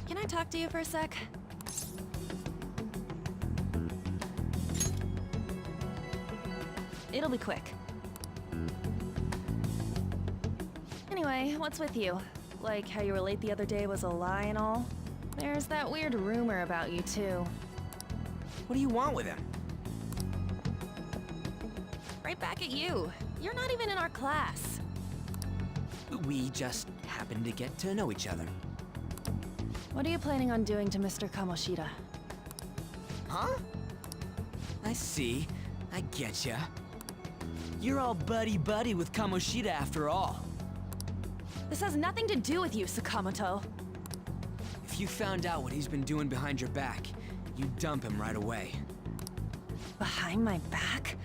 Can I talk to you for a sec? It'll be quick. Anyway, what's with you? Like how you were late the other day was a lie and all? There's that weird rumor about you, too. What do you want with him? Right back at you. You're not even in our class. We just happened to get to know each other. What are you planning on doing to Mr. Kamoshida? Huh? I see. I getcha. You're all buddy-buddy with Kamoshida after all. This has nothing to do with you, Sakamoto. If you found out what he's been doing behind your back, you'd dump him right away. Behind my back?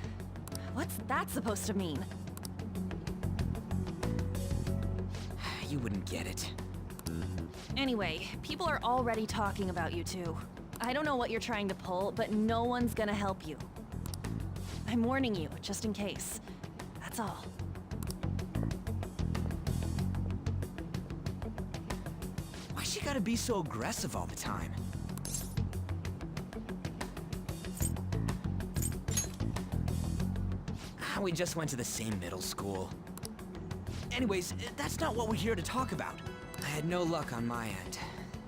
What's that supposed to mean? You wouldn't get it. Anyway, people are already talking about you two. I don't know what you're trying to pull, but no one's gonna help you. I'm warning you, just in case. That's all. Why's she gotta be so aggressive all the time? We just went to the same middle school. Anyways, that's not what we're here to talk about. I had no luck on my end.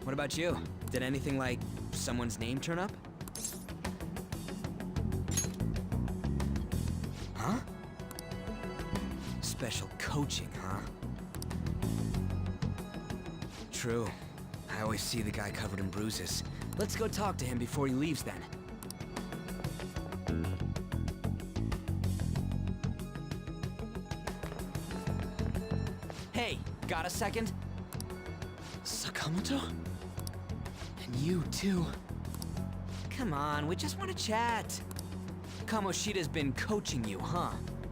What about you? Did anything like someone's name turn up? Huh? Special coaching, huh? True. I always see the guy covered in bruises. Let's go talk to him before he leaves then. Hey, got a second? Sakamoto? And you too. Come on, we just want to chat. Kamoshida's been coaching you, huh?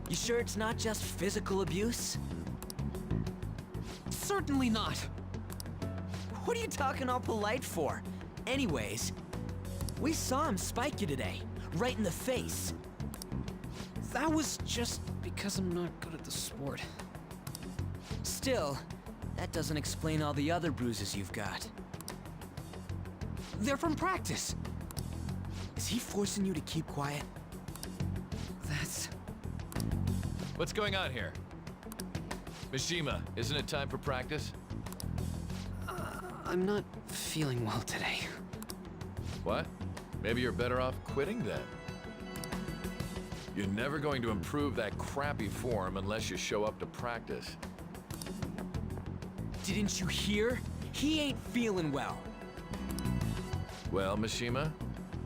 You sure it's not just physical abuse? Certainly not. What are you talking all polite for? Anyways, we saw him spike you today, right in the face. That was just because I'm not good at the sport. Still, That doesn't explain all the other bruises you've got. They're from practice. Is he forcing you to keep quiet? That's... What's going on here? Mishima, isn't it time for practice? I'm not feeling well today. What? Maybe you're better off quitting then. You're never going to improve that crappy form unless you show up to practice. Didn't you hear? He ain't feeling well. Well, Mishima,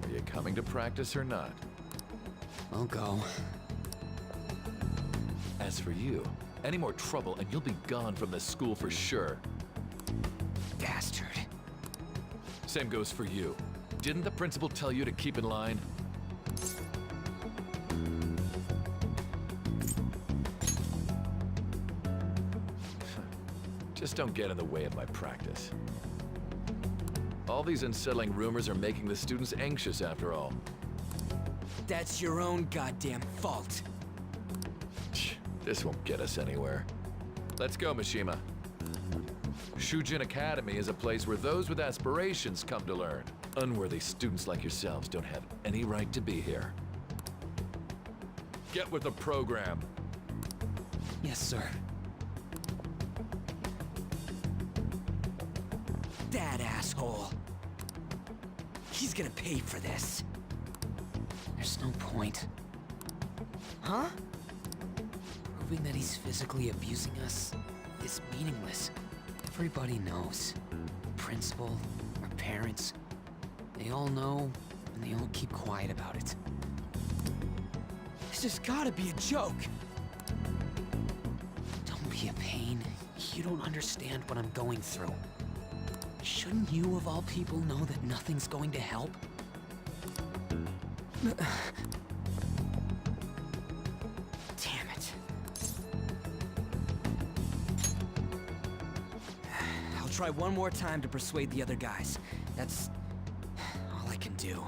are you coming to practice or not? I'll go. As for you, any more trouble and you'll be gone from the school for sure. Bastard. Same goes for you. Didn't the principal tell you to keep in line? Just don't get in the way of my practice. All these unsettling rumors are making the students anxious after all. That's your own goddamn fault. This won't get us anywhere. Let's go, Mishima. Shujin Academy is a place where those with aspirations come to learn. Unworthy students like yourselves don't have any right to be here. Get with the program. Yes, sir. That asshole. He's gonna pay for this. There's no point. Huh? Proving that he's physically abusing us is meaningless. Everybody knows. The principal, our parents, they all know, and they all keep quiet about it. This has gotta be a joke! Don't be a pain. You don't understand what I'm going through. Shouldn't you, of all people, know that nothing's going to help? Damn it. I'll try one more time to persuade the other guys. That's all I can do.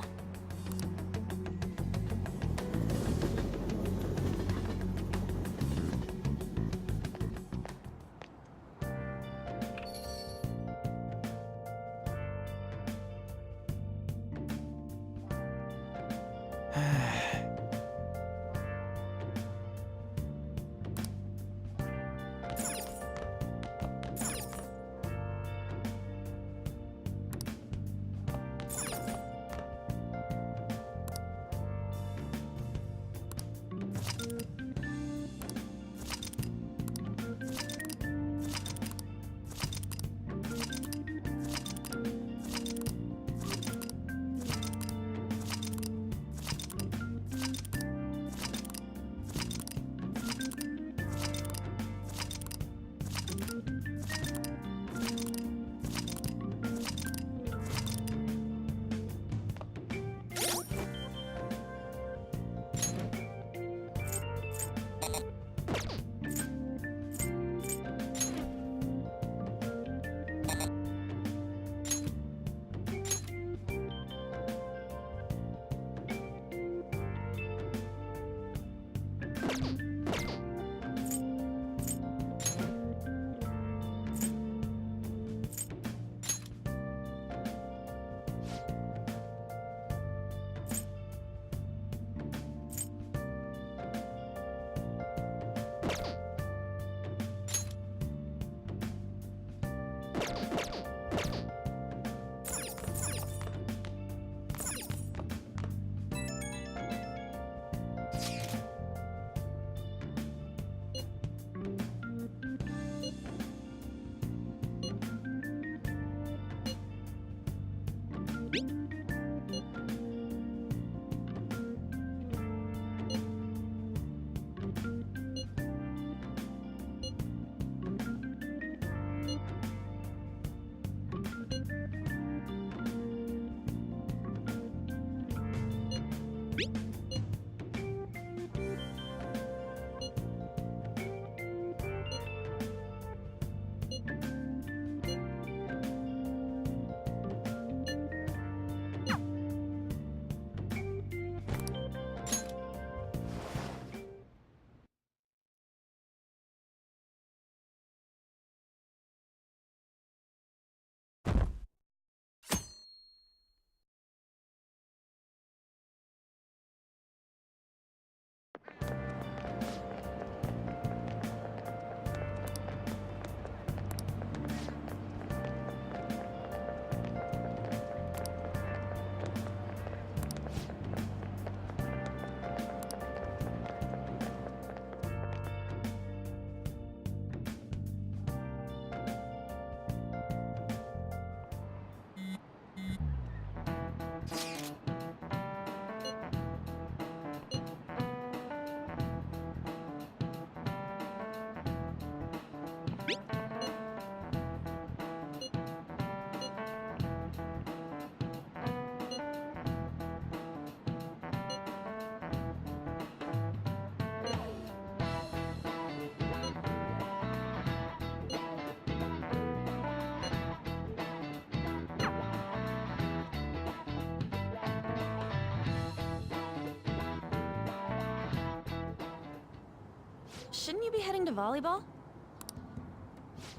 shouldn't you be heading to volleyball?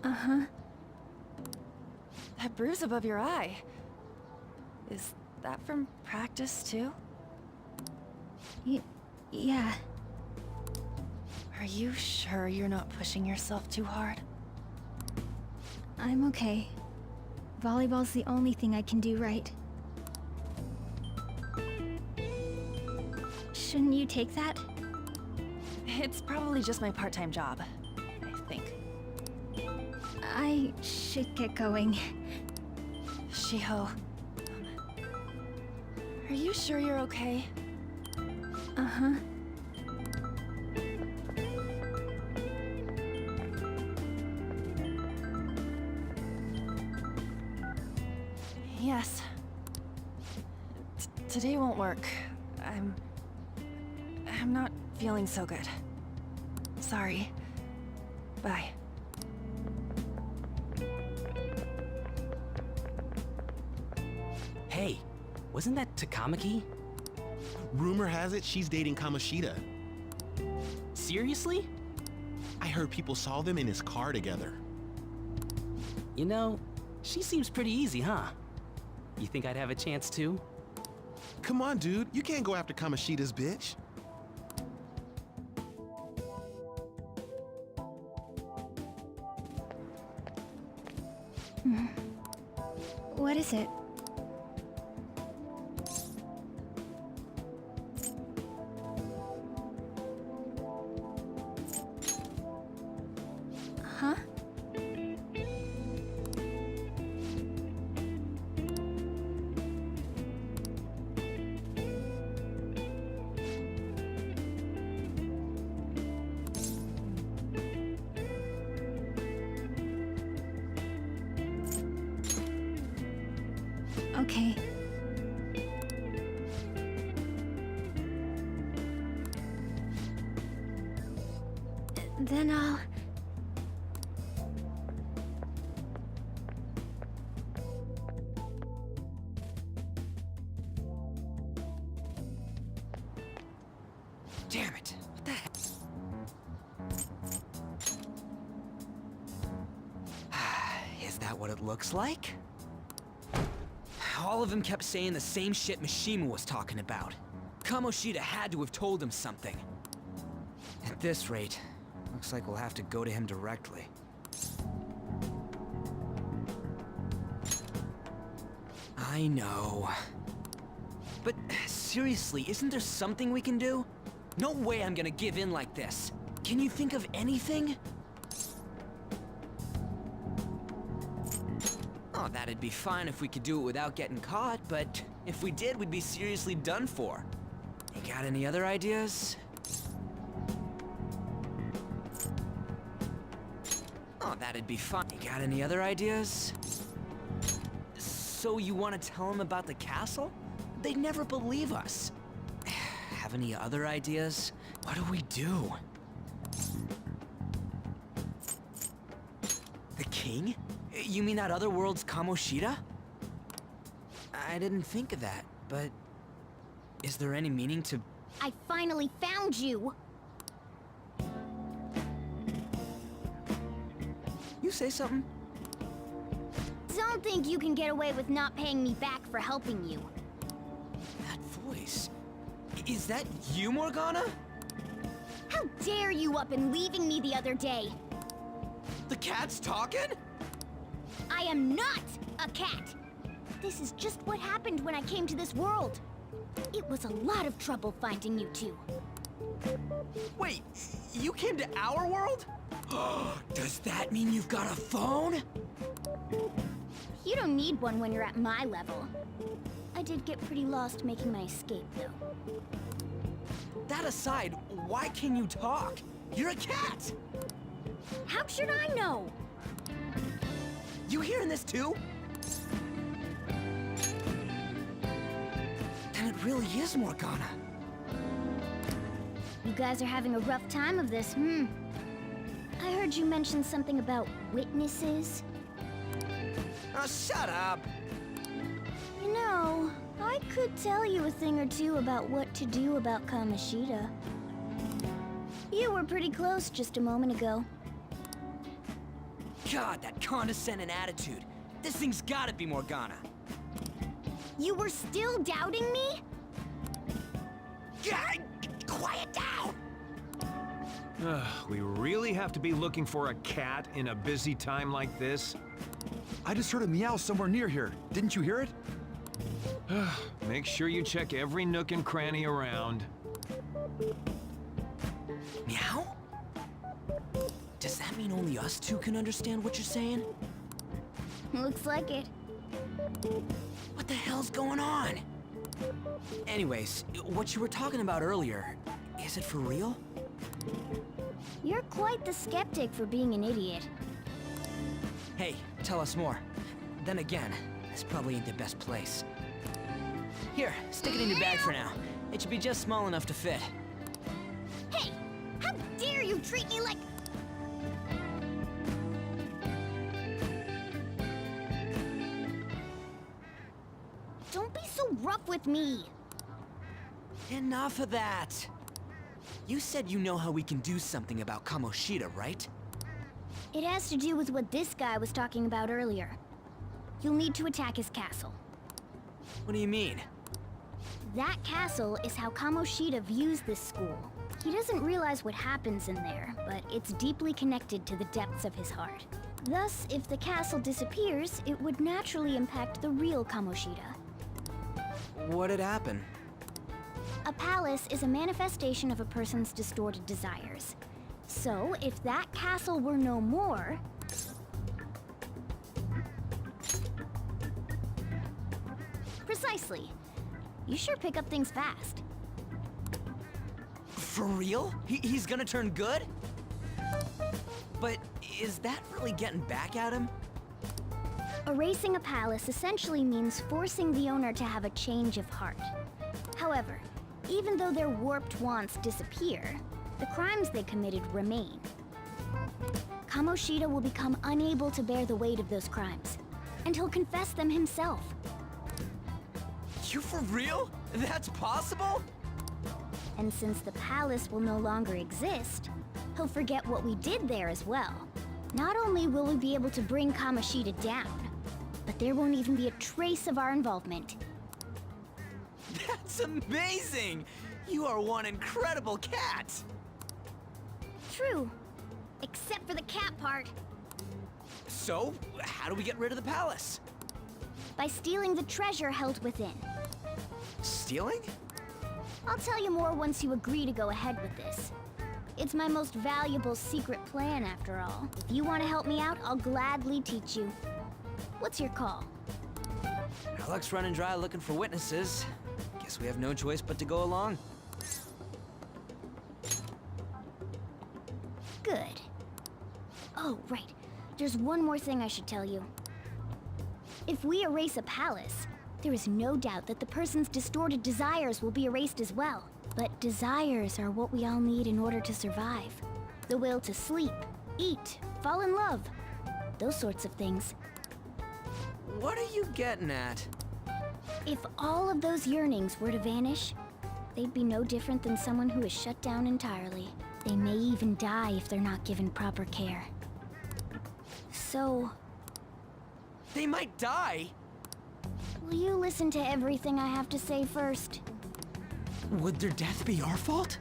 Uh-huh. That bruise above your eye. Is that from practice, too? Yeah. Are you sure you're not pushing yourself too hard? I'm okay. Volleyball's the only thing I can do right. Shouldn't you take that? It's probably just my part-time job, I think. I should get going. Shiho. Are you sure you're okay? Uh-huh. Yes. Today won't work. I'm not feeling so good. Sorry. Bye. Hey, wasn't that Takamaki? Rumor has it she's dating Kamoshida. Seriously? I heard people saw them in his car together. You know, she seems pretty easy, huh? You think I'd have a chance too? Come on, dude. You can't go after Kamoshida's bitch. What is it? Huh? Okay. Then I'll... Damn it! What the heck? Is that what it looks like? All of them kept saying the same shit Mishima was talking about. Kamoshida had to have told him something. At this rate, looks like we'll have to go to him directly. I know. But seriously, isn't there something we can do? No way I'm gonna give in like this. Can you think of anything? Oh, that'd be fine if we could do it without getting caught, but if we did, we'd be seriously done for. You got any other ideas? Oh, that'd be fine. You got any other ideas? So you want to tell them about the castle? They'd never believe us. Have any other ideas? What do we do? The king? You mean that other world's Kamoshida? I didn't think of that, but... is there any meaning to... I finally found you! You say something? Don't think you can get away with not paying me back for helping you. That voice... is that you, Morgana? How dare you up and leaving me the other day? The cat's talking? I am not a cat! This is just what happened when I came to this world. It was a lot of trouble finding you two. Wait, you came to our world? Does that mean you've got a phone? You don't need one when you're at my level. I did get pretty lost making my escape, though. That aside, why can you talk? You're a cat! How should I know? You hearing this too? Then it really is Morgana. You guys are having a rough time of this, I heard you mention something about witnesses. Oh, shut up! You know, I could tell you a thing or two about what to do about Kamoshida. You were pretty close just a moment ago. God, that condescending attitude. This thing's gotta be Morgana. You were still doubting me? God, quiet down! We really have to be looking for a cat in a busy time like this? I just heard a meow somewhere near here. Didn't you hear it? Make sure you check every nook and cranny around. Meow? Does that mean only us two can understand what you're saying? Looks like it. What the hell's going on? Anyways, what you were talking about earlier, is it for real? You're quite the skeptic for being an idiot. Hey, tell us more. Then again, this probably ain't the best place. Here, stick it in your bag for now. It should be just small enough to fit. Hey! How dare you treat me like... Don't be so rough with me! Enough of that! You said you know how we can do something about Kamoshida, right? It has to do with what this guy was talking about earlier. You'll need to attack his castle. What do you mean? That castle is how Kamoshida views this school. He doesn't realize what happens in there, but it's deeply connected to the depths of his heart. Thus, if the castle disappears, it would naturally impact the real Kamoshida. What'd happen? A palace is a manifestation of a person's distorted desires. So, if that castle were no more... Precisely. You sure pick up things fast. For real? He's gonna turn good? But is that really getting back at him? Erasing a palace essentially means forcing the owner to have a change of heart. However, even though their warped wants disappear, the crimes they committed remain. Kamoshida will become unable to bear the weight of those crimes, and he'll confess them himself. You for real? That's possible? And since the palace will no longer exist, he'll forget what we did there as well. Not only will we be able to bring Kamoshida down, but there won't even be a trace of our involvement. That's amazing! You are one incredible cat! True. Except for the cat part. So, how do we get rid of the palace? By stealing the treasure held within. Stealing? I'll tell you more once you agree to go ahead with this. It's my most valuable secret plan, after all. If you want to help me out, I'll gladly teach you. What's your call? Our luck's running dry looking for witnesses. Guess we have no choice but to go along. Good. Oh, right. There's one more thing I should tell you. If we erase a palace, there is no doubt that the person's distorted desires will be erased as well. But desires are what we all need in order to survive. The will to sleep, eat, fall in love. Those sorts of things. What are you getting at? If all of those yearnings were to vanish, they'd be no different than someone who is shut down entirely. They may even die if they're not given proper care. So... They might die? Will you listen to everything I have to say first? Would their death be our fault?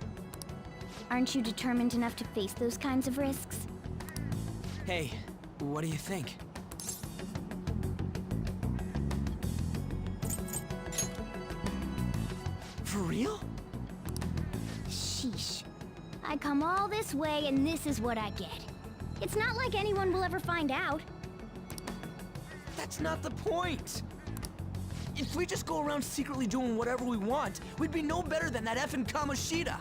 Aren't you determined enough to face those kinds of risks? Hey, what do you think? For real? Sheesh. I come all this way and this is what I get. It's not like anyone will ever find out. That's not the point! If we just go around secretly doing whatever we want, we'd be no better than that effing Kamoshida!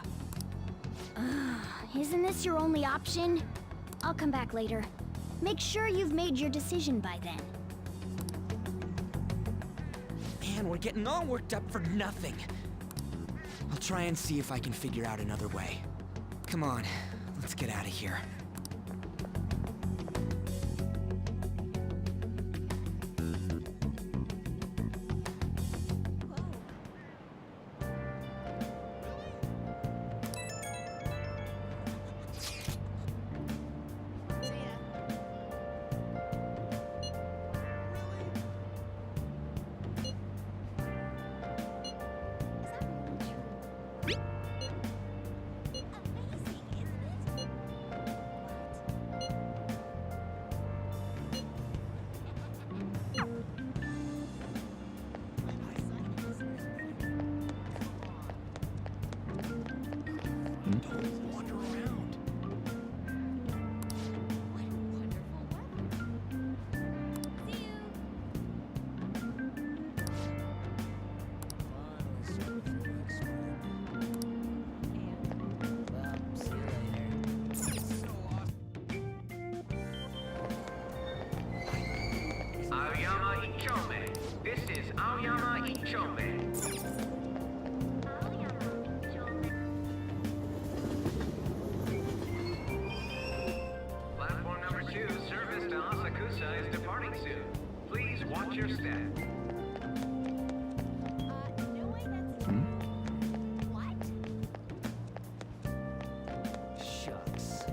Isn't this your only option? I'll come back later. Make sure you've made your decision by then. Man, we're getting all worked up for nothing. I'll try and see if I can figure out another way. Come on, let's get out of here. Ichome. This is Aoyama Ichome. Platform number 2, service to Asakusa is departing soon. Please watch your step. Shucks.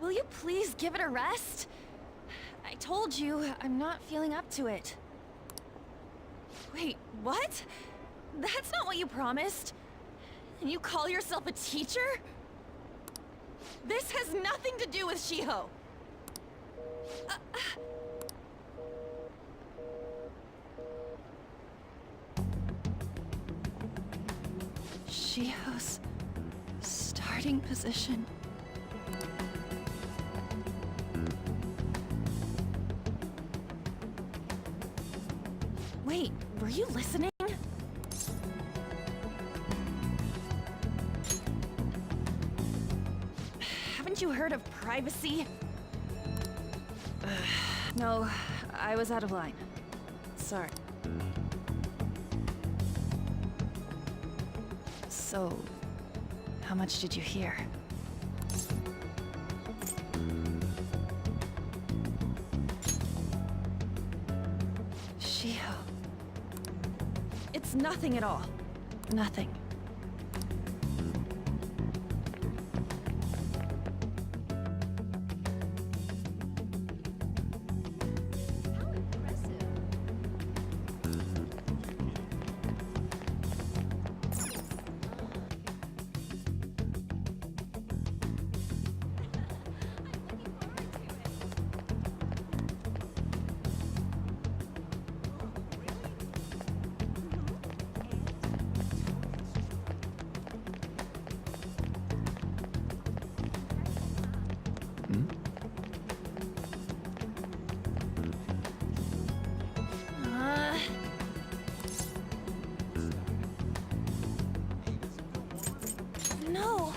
Will you please give it a rest? I told you, I'm not feeling up to it. Wait, what? That's not what you promised. And you call yourself a teacher? This has nothing to do with Shiho. Shiho's starting position. Wait, were you listening? Haven't you heard of privacy? No, I was out of line. Sorry. So, how much did you hear? Shiho. It's nothing at all. Nothing. No.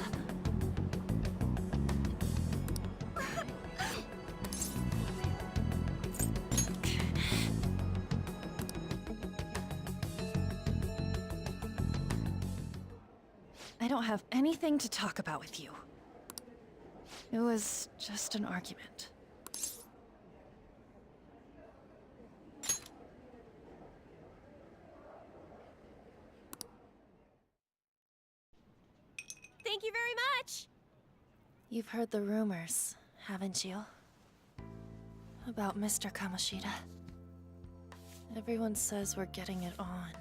I don't have anything to talk about with you. It was just an argument. Thank you very much! You've heard the rumors, haven't you? About Mr. Kamoshida. Everyone says we're getting it on.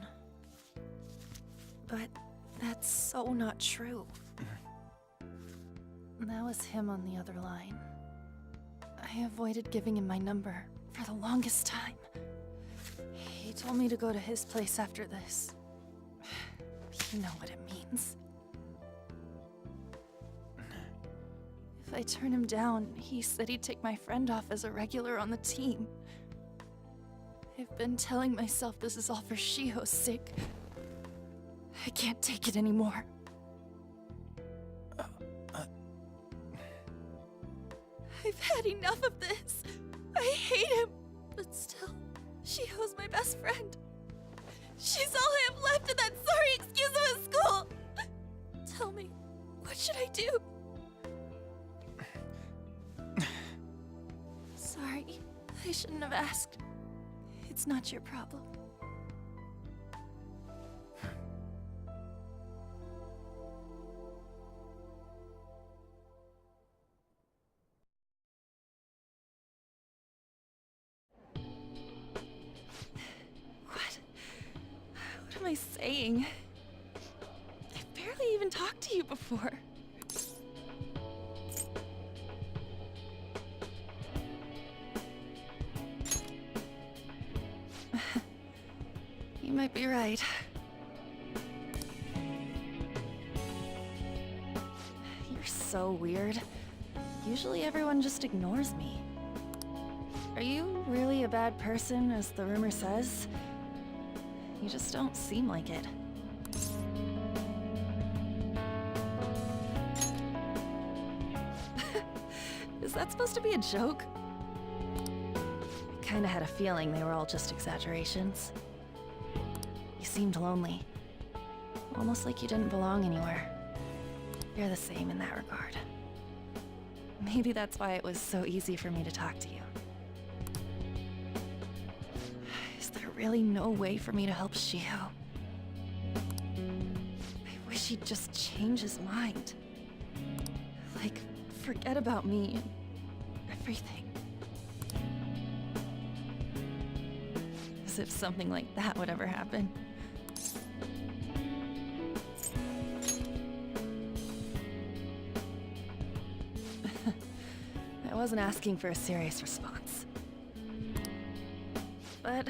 But that's so not true. That was him on the other line. I avoided giving him my number for the longest time. He told me to go to his place after this. You know what it means. If I turn him down, he said he'd take my friend off as a regular on the team. I've been telling myself this is all for Shiho's sake. I can't take it anymore. I've had enough of this. I hate him. But still, Shiho's my best friend. She's all I have left in that sorry excuse of a school. Tell me, what should I do? Sorry, I shouldn't have asked. It's not your problem. What am I saying? I've barely even talked to you before. might be right. You're so weird. Usually everyone just ignores me. Are you really a bad person, as the rumor says? You just don't seem like it. Is that supposed to be a joke? I kinda had a feeling they were all just exaggerations. You seemed lonely. Almost like you didn't belong anywhere. You're the same in that regard. Maybe that's why it was so easy for me to talk to you. Is there really no way for me to help Shio? I wish he'd just change his mind. Like, forget about me and everything. As if something like that would ever happen. I wasn't asking for a serious response. But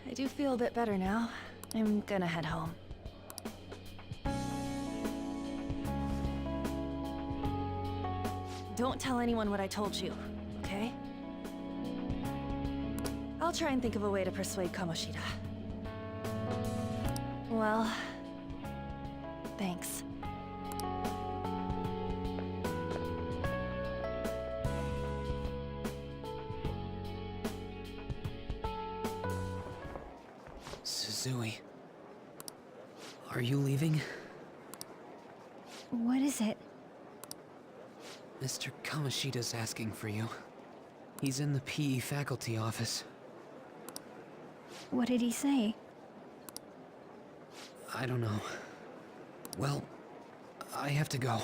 I do feel a bit better now. I'm gonna head home. Don't tell anyone what I told you, okay? I'll try and think of a way to persuade Kamoshida. Well, thanks. Suzui, are you leaving? What is it? Mr. Kamoshida's asking for you. He's in the PE faculty office. What did he say? I don't know. Well, I have to go.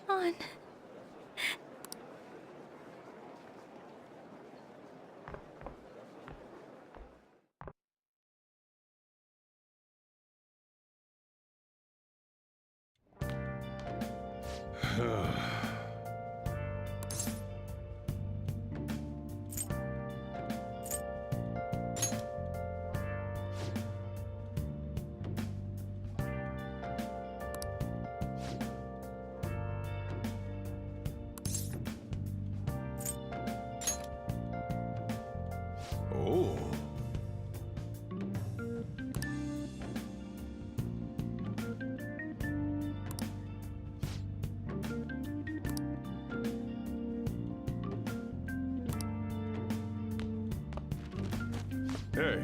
On. Oh. Hey.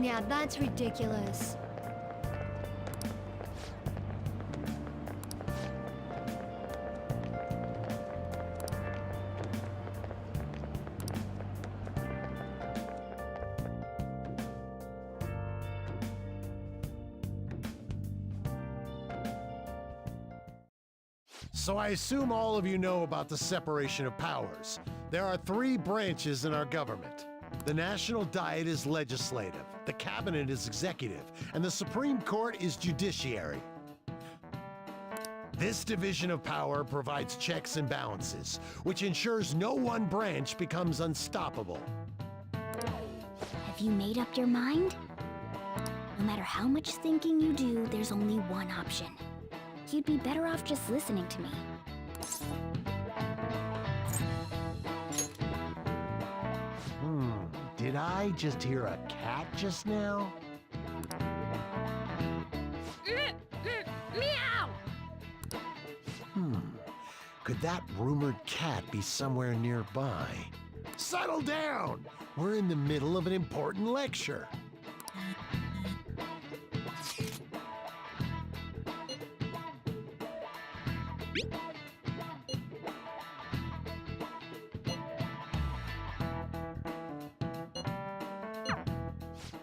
Yeah, that's ridiculous. So I assume all of you know about the separation of powers. There are 3 branches in our government. The National Diet is legislative, the Cabinet is executive, and the Supreme Court is judiciary. This division of power provides checks and balances, which ensures no one branch becomes unstoppable. Have you made up your mind? No matter how much thinking you do, there's only one option. You'd be better off just listening to me. Did I just hear a cat just now? Meow! Could that rumored cat be somewhere nearby? Settle down! We're in the middle of an important lecture.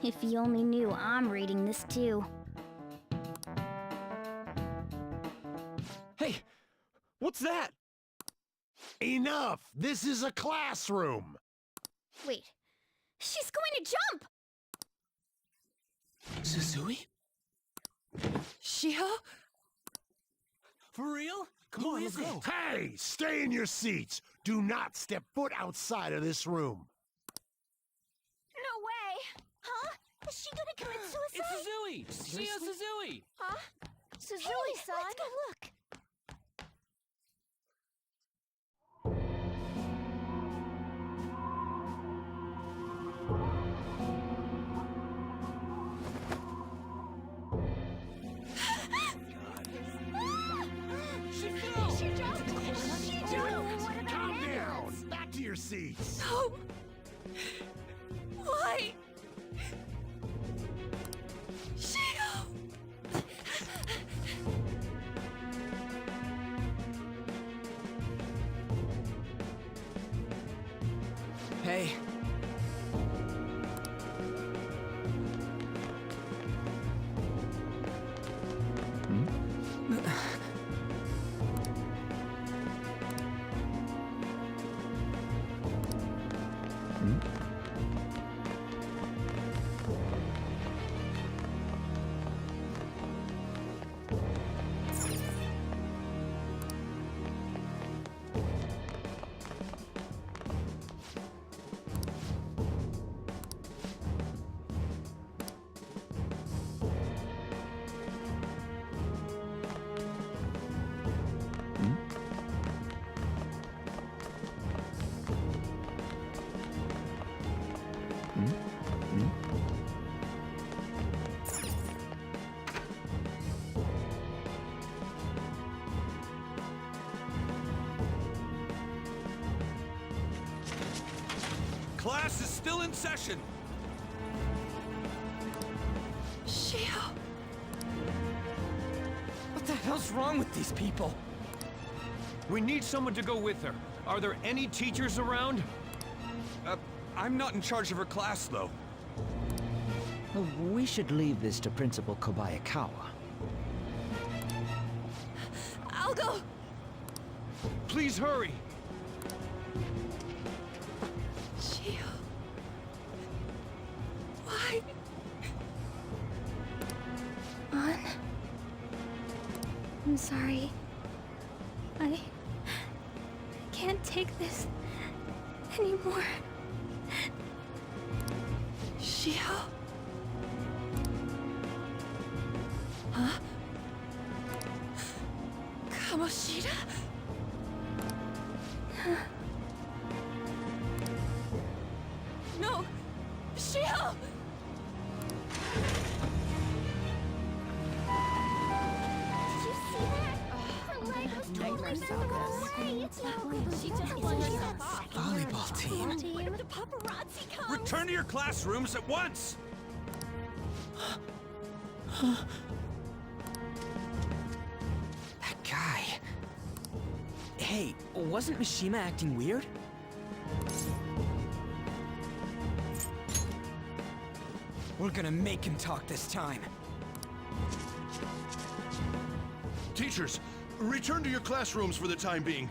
If you only knew I'm reading this too. Hey, what's that? Enough! This is a classroom! Wait, she's going to jump! Suzui? Shiho? For real? Come on, let's go. Hey! Stay in your seats! Do not step foot outside of this room! No way! Huh? Is she gonna commit suicide? It's Suzui! Shio Suzui! Huh? Suzui-san? Let's go look. Calm down! Back to your seats! No! Why? Shio! Hey. Class is still in session. Shio! What the hell's wrong with these people? We need someone to go with her. Are there any teachers around? I'm not in charge of her class, though. We should leave this to Principal Kobayakawa. I'll go! Please hurry! Shio... Why? Ann? I'm sorry. I can't take this anymore. Shio? Huh? Kamoshida? No! Shio! Did you see that? Her leg was totally bent the wrong way. It's not good. She just won herself off. Volleyball team. When the paparazzi comes! Return to your classrooms at once! That guy. Hey, wasn't Mishima acting weird? We're gonna make him talk this time. Teachers, return to your classrooms for the time being.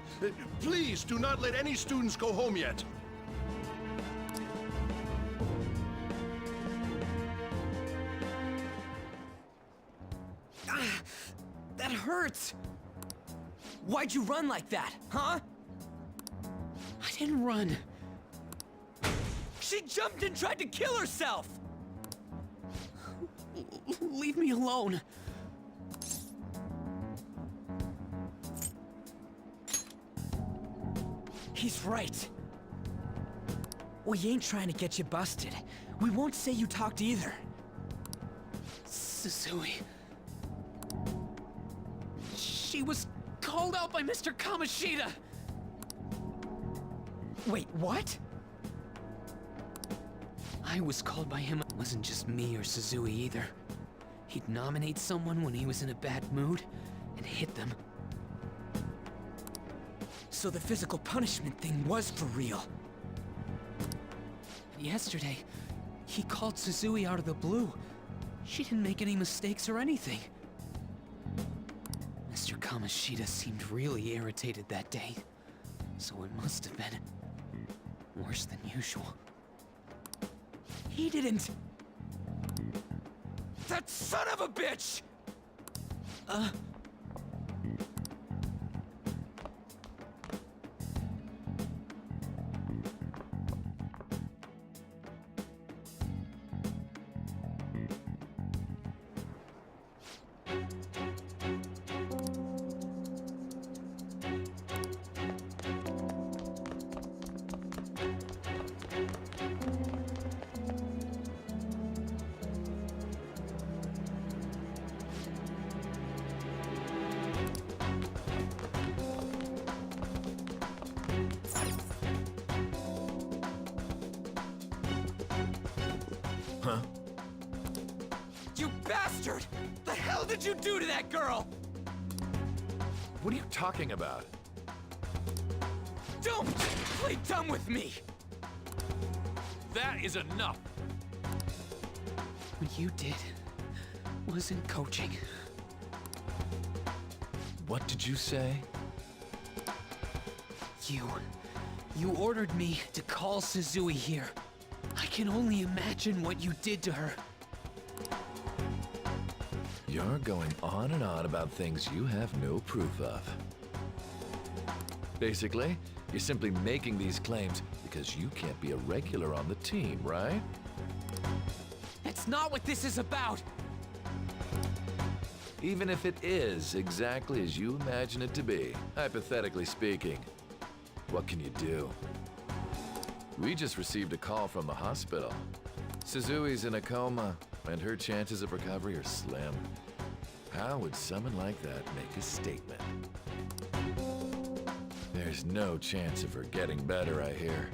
Please do not let any students go home yet. That hurts! Why'd you run like that, huh? I didn't run. She jumped and tried to kill herself! Leave me alone. He's right. We ain't trying to get you busted. We won't say you talked either. Suzui. She was called out by Mr. Kamoshida! Wait, what? I was called by him. It wasn't just me or Suzui either. He'd nominate someone when he was in a bad mood and hit them. So the physical punishment thing was for real. And yesterday, he called Suzui out of the blue. She didn't make any mistakes or anything. Mr. Kamoshida seemed really irritated that day, so it must have been worse than usual. He didn't... That son of a bitch! Huh? You bastard! The hell did you do to that girl? What are you talking about? Don't play dumb with me! That is enough! What you did wasn't coaching. What did you say? You ordered me to call Suzui here. I can only imagine what you did to her. You're going on and on about things you have no proof of. Basically, you're simply making these claims because you can't be a regular on the team, right? That's not what this is about! Even if it is exactly as you imagine it to be, hypothetically speaking, what can you do? We just received a call from the hospital. Suzui's in a coma, and her chances of recovery are slim. How would someone like that make a statement? There's no chance of her getting better, I hear.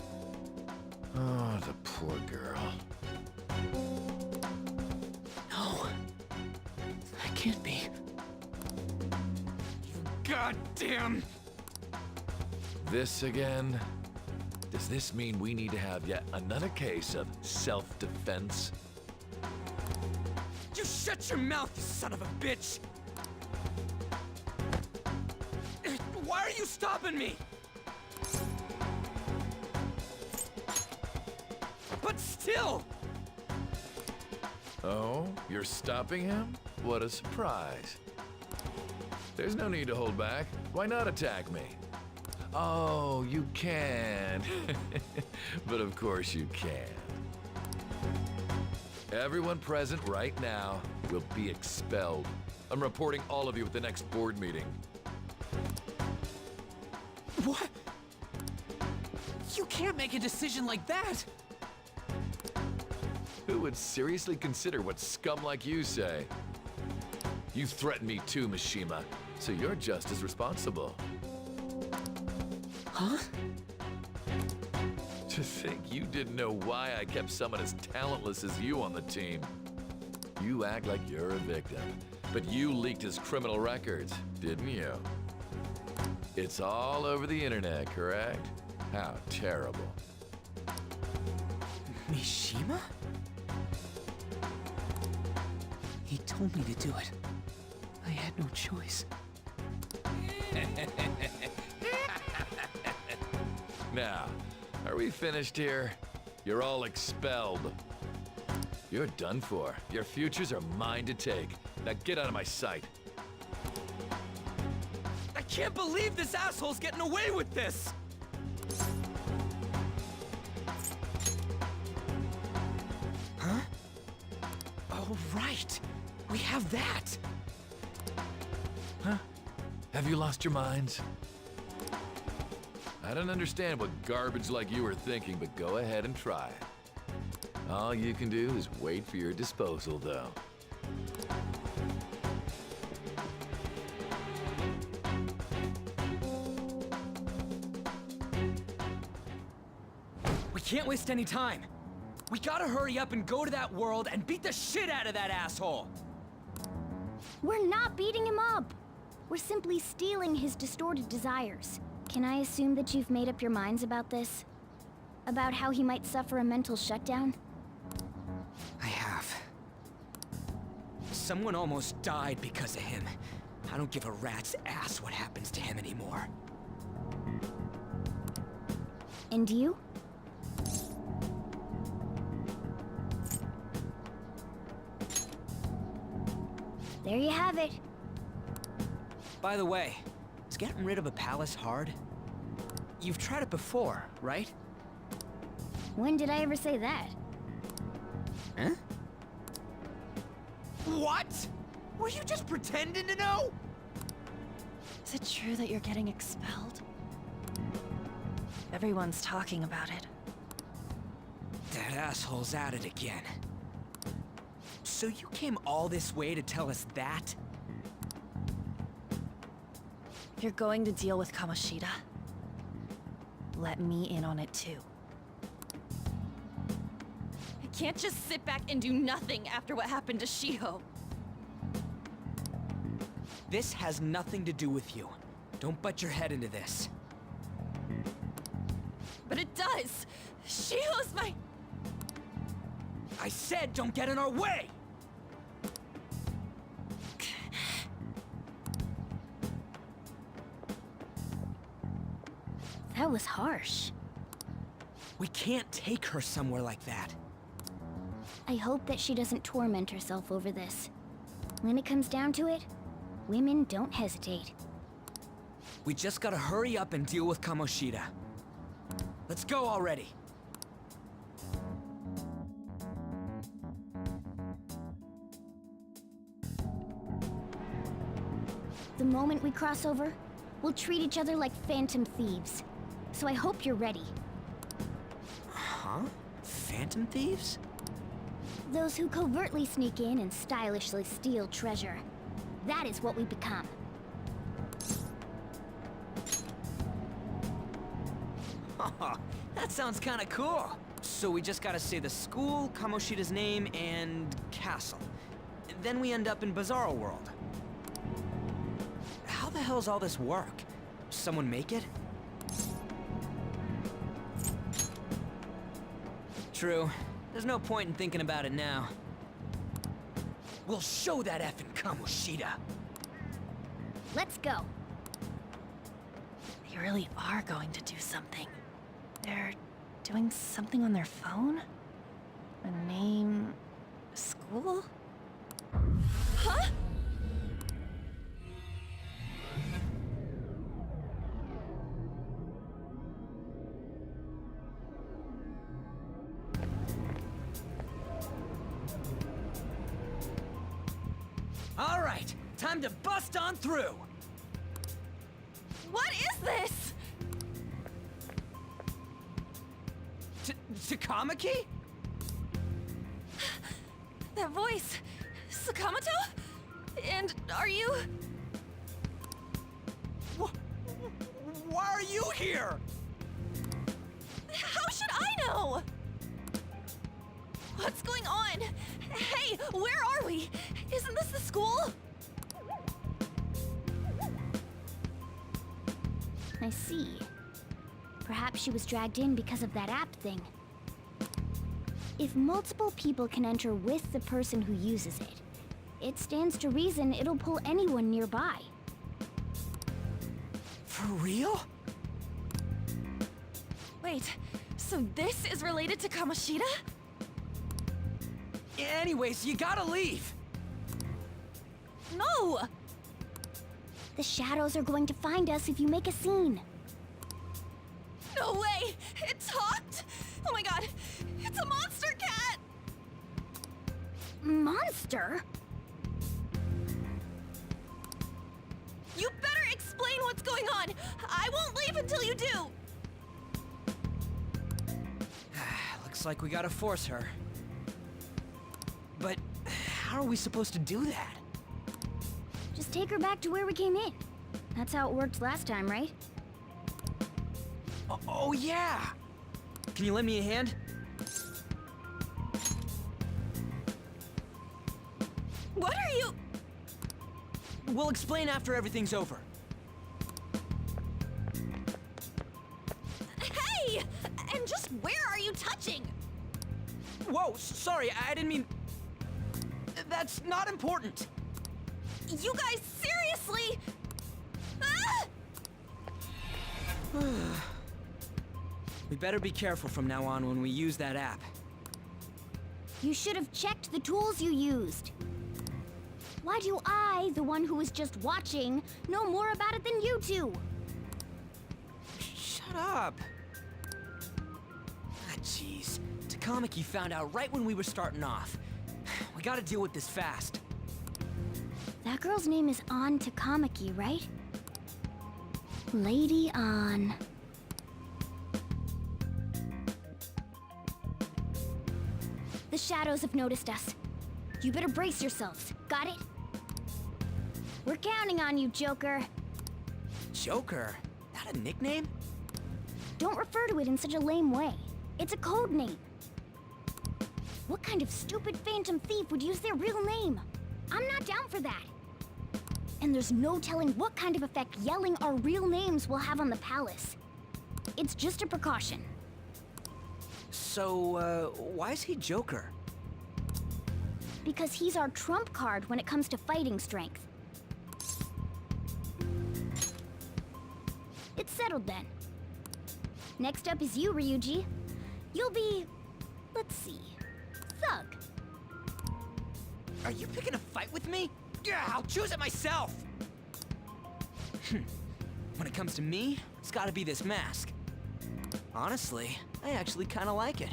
Oh, the poor girl. No. That can't be. You goddamn... This again? Does this mean we need to have yet another case of self-defense? You shut your mouth, you son of a bitch! Why are you stopping me? But still! Oh, you're stopping him? What a surprise. There's no need to hold back. Why not attack me? Oh, you can. But of course you can. Everyone present right now will be expelled. I'm reporting all of you at the next board meeting. What? You can't make a decision like that! Who would seriously consider what scum like you say? You threatened me too, Mishima, so you're just as responsible. Huh? To think you didn't know why I kept someone as talentless as you on the team. You act like you're a victim, but you leaked his criminal records, didn't you? It's all over the internet, correct? How terrible. Mishima? He told me to do it. I had no choice. Now, are we finished here? You're all expelled. You're done for. Your futures are mine to take. Now get out of my sight. I can't believe this asshole's getting away with this! Huh? Oh, right. We have that. Huh? Have you lost your minds? I don't understand what garbage like you were thinking, but go ahead and try it. All you can do is wait for your disposal, though. We can't waste any time. We gotta hurry up and go to that world and beat the shit out of that asshole! We're not beating him up. We're simply stealing his distorted desires. Can I assume that you've made up your minds about this? About how he might suffer a mental shutdown? I have. Someone almost died because of him. I don't give a rat's ass what happens to him anymore. And you? There you have it. By the way, is getting rid of a palace hard? You've tried it before, right? When did I ever say that? Huh? What? Were you just pretending to know? Is it true that you're getting expelled? Everyone's talking about it. That asshole's at it again. So you came all this way to tell us that? If you're going to deal with Kamoshida, let me in on it too. I can't just sit back and do nothing after what happened to Shiho. This has nothing to do with you. Don't butt your head into this. But it does! Shiho's my... I said don't get in our way! That was harsh. We can't take her somewhere like that. I hope that she doesn't torment herself over this. When it comes down to it, women don't hesitate. We just gotta hurry up and deal with Kamoshida. Let's go already. The moment we cross over, we'll treat each other like phantom thieves. So I hope you're ready. Huh? Phantom thieves? Those who covertly sneak in and stylishly steal treasure. That is what we become. That sounds kinda cool. So we just gotta say the school, Kamoshida's name, and castle. Then we end up in Bizarro World. How the hell's all this work? Someone make it? True. There's no point in thinking about it now. We'll show that effing Kamoshida. Let's go. They really are going to do something. They're doing something on their phone? A name... school? Huh? All right, time to bust on through. What is this? Takamaki? That voice... Sakamoto? And are you... Why are you here? How should I know? What's going on? Hey, where are we? Isn't this the school? I see. Perhaps she was dragged in because of that app thing. If multiple people can enter with the person who uses it, it stands to reason it'll pull anyone nearby. For real? Wait, so this is related to Kamoshida? Anyways, you gotta leave. No! The shadows are going to find us if you make a scene. No way! It talked? Oh my god! It's a monster cat! Monster? You better explain what's going on! I won't leave until you do! Looks like we gotta force her. But how are we supposed to do that? Just take her back to where we came in. That's how it worked last time, right? Oh yeah! Can you lend me a hand? What are you? We'll explain after everything's over. Hey! And just where are you touching? Whoa, sorry, I didn't mean... That's not important. You guys, seriously? Ah! We better be careful from now on when we use that app. You should have checked the tools you used. Why do I, the one who was just watching, know more about it than you two? Shut up. Ah, jeez. Takamaki found out right when we were starting off. We gotta deal with this fast. That girl's name is An Takamaki, right? Lady An. The shadows have noticed us. You better brace yourselves. Got it? We're counting on you, Joker. Joker? That a nickname? Don't refer to it in such a lame way. It's a code name. What kind of stupid phantom thief would use their real name? I'm not down for that. And there's no telling what kind of effect yelling our real names will have on the palace. It's just a precaution. So, why is he Joker? Because he's our trump card when it comes to fighting strength. It's settled then. Next up is you, Ryuji. You'll be... let's see... Thug. Are you picking a fight with me? Yeah, I'll choose it myself! When it comes to me, it's gotta be this mask. Honestly, I actually kinda like it.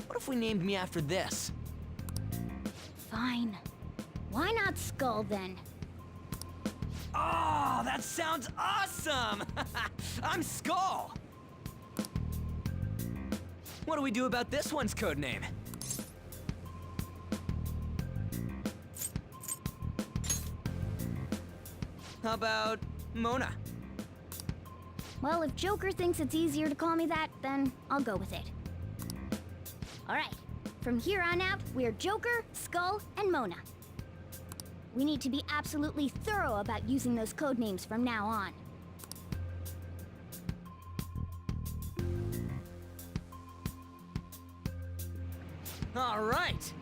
What if we named me after this? Fine. Why not Skull, then? Oh, that sounds awesome! I'm Skull! What do we do about this one's codename? How about Mona? Well, if Joker thinks it's easier to call me that, then I'll go with it. Alright, from here on out, we're Joker, Skull, and Mona. We need to be absolutely thorough about using those codenames from now on. All right,